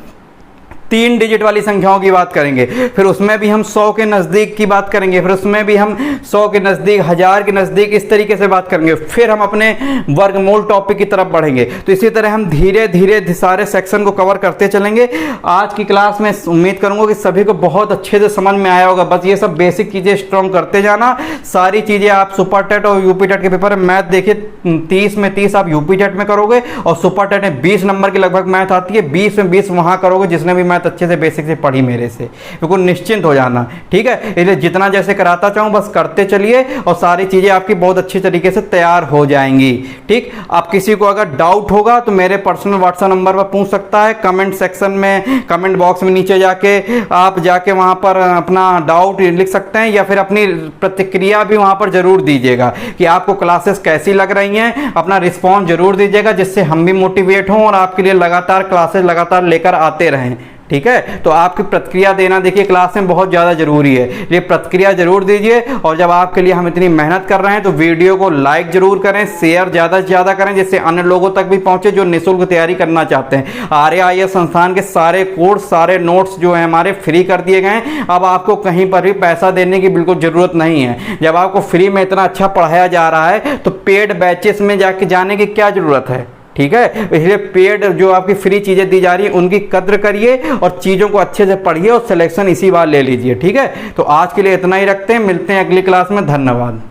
3 डिजिट वाली संख्याओं की बात करेंगे, फिर उसमें भी हम 100 के नज़दीक की बात करेंगे, फिर उसमें भी हम 100 के नज़दीक, 1000 के नज़दीक, इस तरीके से बात करेंगे। फिर हम अपने वर्गमूल टॉपिक की तरफ बढ़ेंगे। तो इसी तरह हम धीरे धीरे सारे सेक्शन को कवर करते चलेंगे। आज की क्लास में उम्मीद करूंगा कि सभी को बहुत अच्छे से समझ में आया होगा। बस ये सब बेसिक चीज़ें स्ट्रॉन्ग करते जाना। सारी चीज़ें आप सुपर टेट और यूपी टेट के पेपर में मैथ देखिए 30 में 30 आप यूपी टेट में करोगे, और सुपर टेट में 20 नंबर की लगभग मैथ आती है, 20 में 20 वहाँ करोगे जिसने भी मैथ मैथ अच्छे से बेसिक से पढ़ी मेरे से, बिल्कुल निश्चिंत हो जाना, ठीक है। इसलिए जितना जैसे कराता चाहूँ बस करते चलिए और सारी चीज़ें आपकी बहुत अच्छी तरीके से तैयार हो जाएंगी, ठीक। आप किसी को अगर डाउट होगा तो मेरे पर्सनल व्हाट्सएप नंबर पर पूछ सकता है, कमेंट सेक्शन में, कमेंट बॉक्स में नीचे जाके आप जाके वहाँ पर अपना डाउट लिख सकते हैं, या फिर अपनी प्रतिक्रिया भी वहाँ पर जरूर दीजिएगा कि आपको क्लासेस कैसी लग रही हैं। अपना रिस्पॉन्स जरूर दीजिएगा जिससे हम भी मोटिवेट हों और आपके लिए लगातार क्लासेस लगातार लेकर आते रहें, ठीक है। तो आपकी प्रतिक्रिया देना देखिए क्लास में बहुत ज़्यादा जरूरी है, ये प्रतिक्रिया जरूर दीजिए। और जब आपके लिए हम इतनी मेहनत कर रहे हैं तो वीडियो को लाइक जरूर करें, शेयर ज़्यादा से ज़्यादा करें जिससे अन्य लोगों तक भी पहुंचे जो निःशुल्क तैयारी करना चाहते हैं। आर्या आईएएस संस्थान के सारे कोर्स, सारे नोट्स जो है हमारे फ्री कर दिए गए हैं। अब आपको कहीं पर भी पैसा देने की बिल्कुल ज़रूरत नहीं है। जब आपको फ्री में इतना अच्छा पढ़ाया जा रहा है तो पेड बैचेस में जाने की क्या ज़रूरत है, ठीक है। इसलिए पेड जो आपकी फ्री चीज़ें दी जा रही है उनकी कद्र करिए और चीज़ों को अच्छे से पढ़िए और सिलेक्शन इसी बार ले लीजिए, ठीक है। तो आज के लिए इतना ही रखते हैं, मिलते हैं अगली क्लास में, धन्यवाद।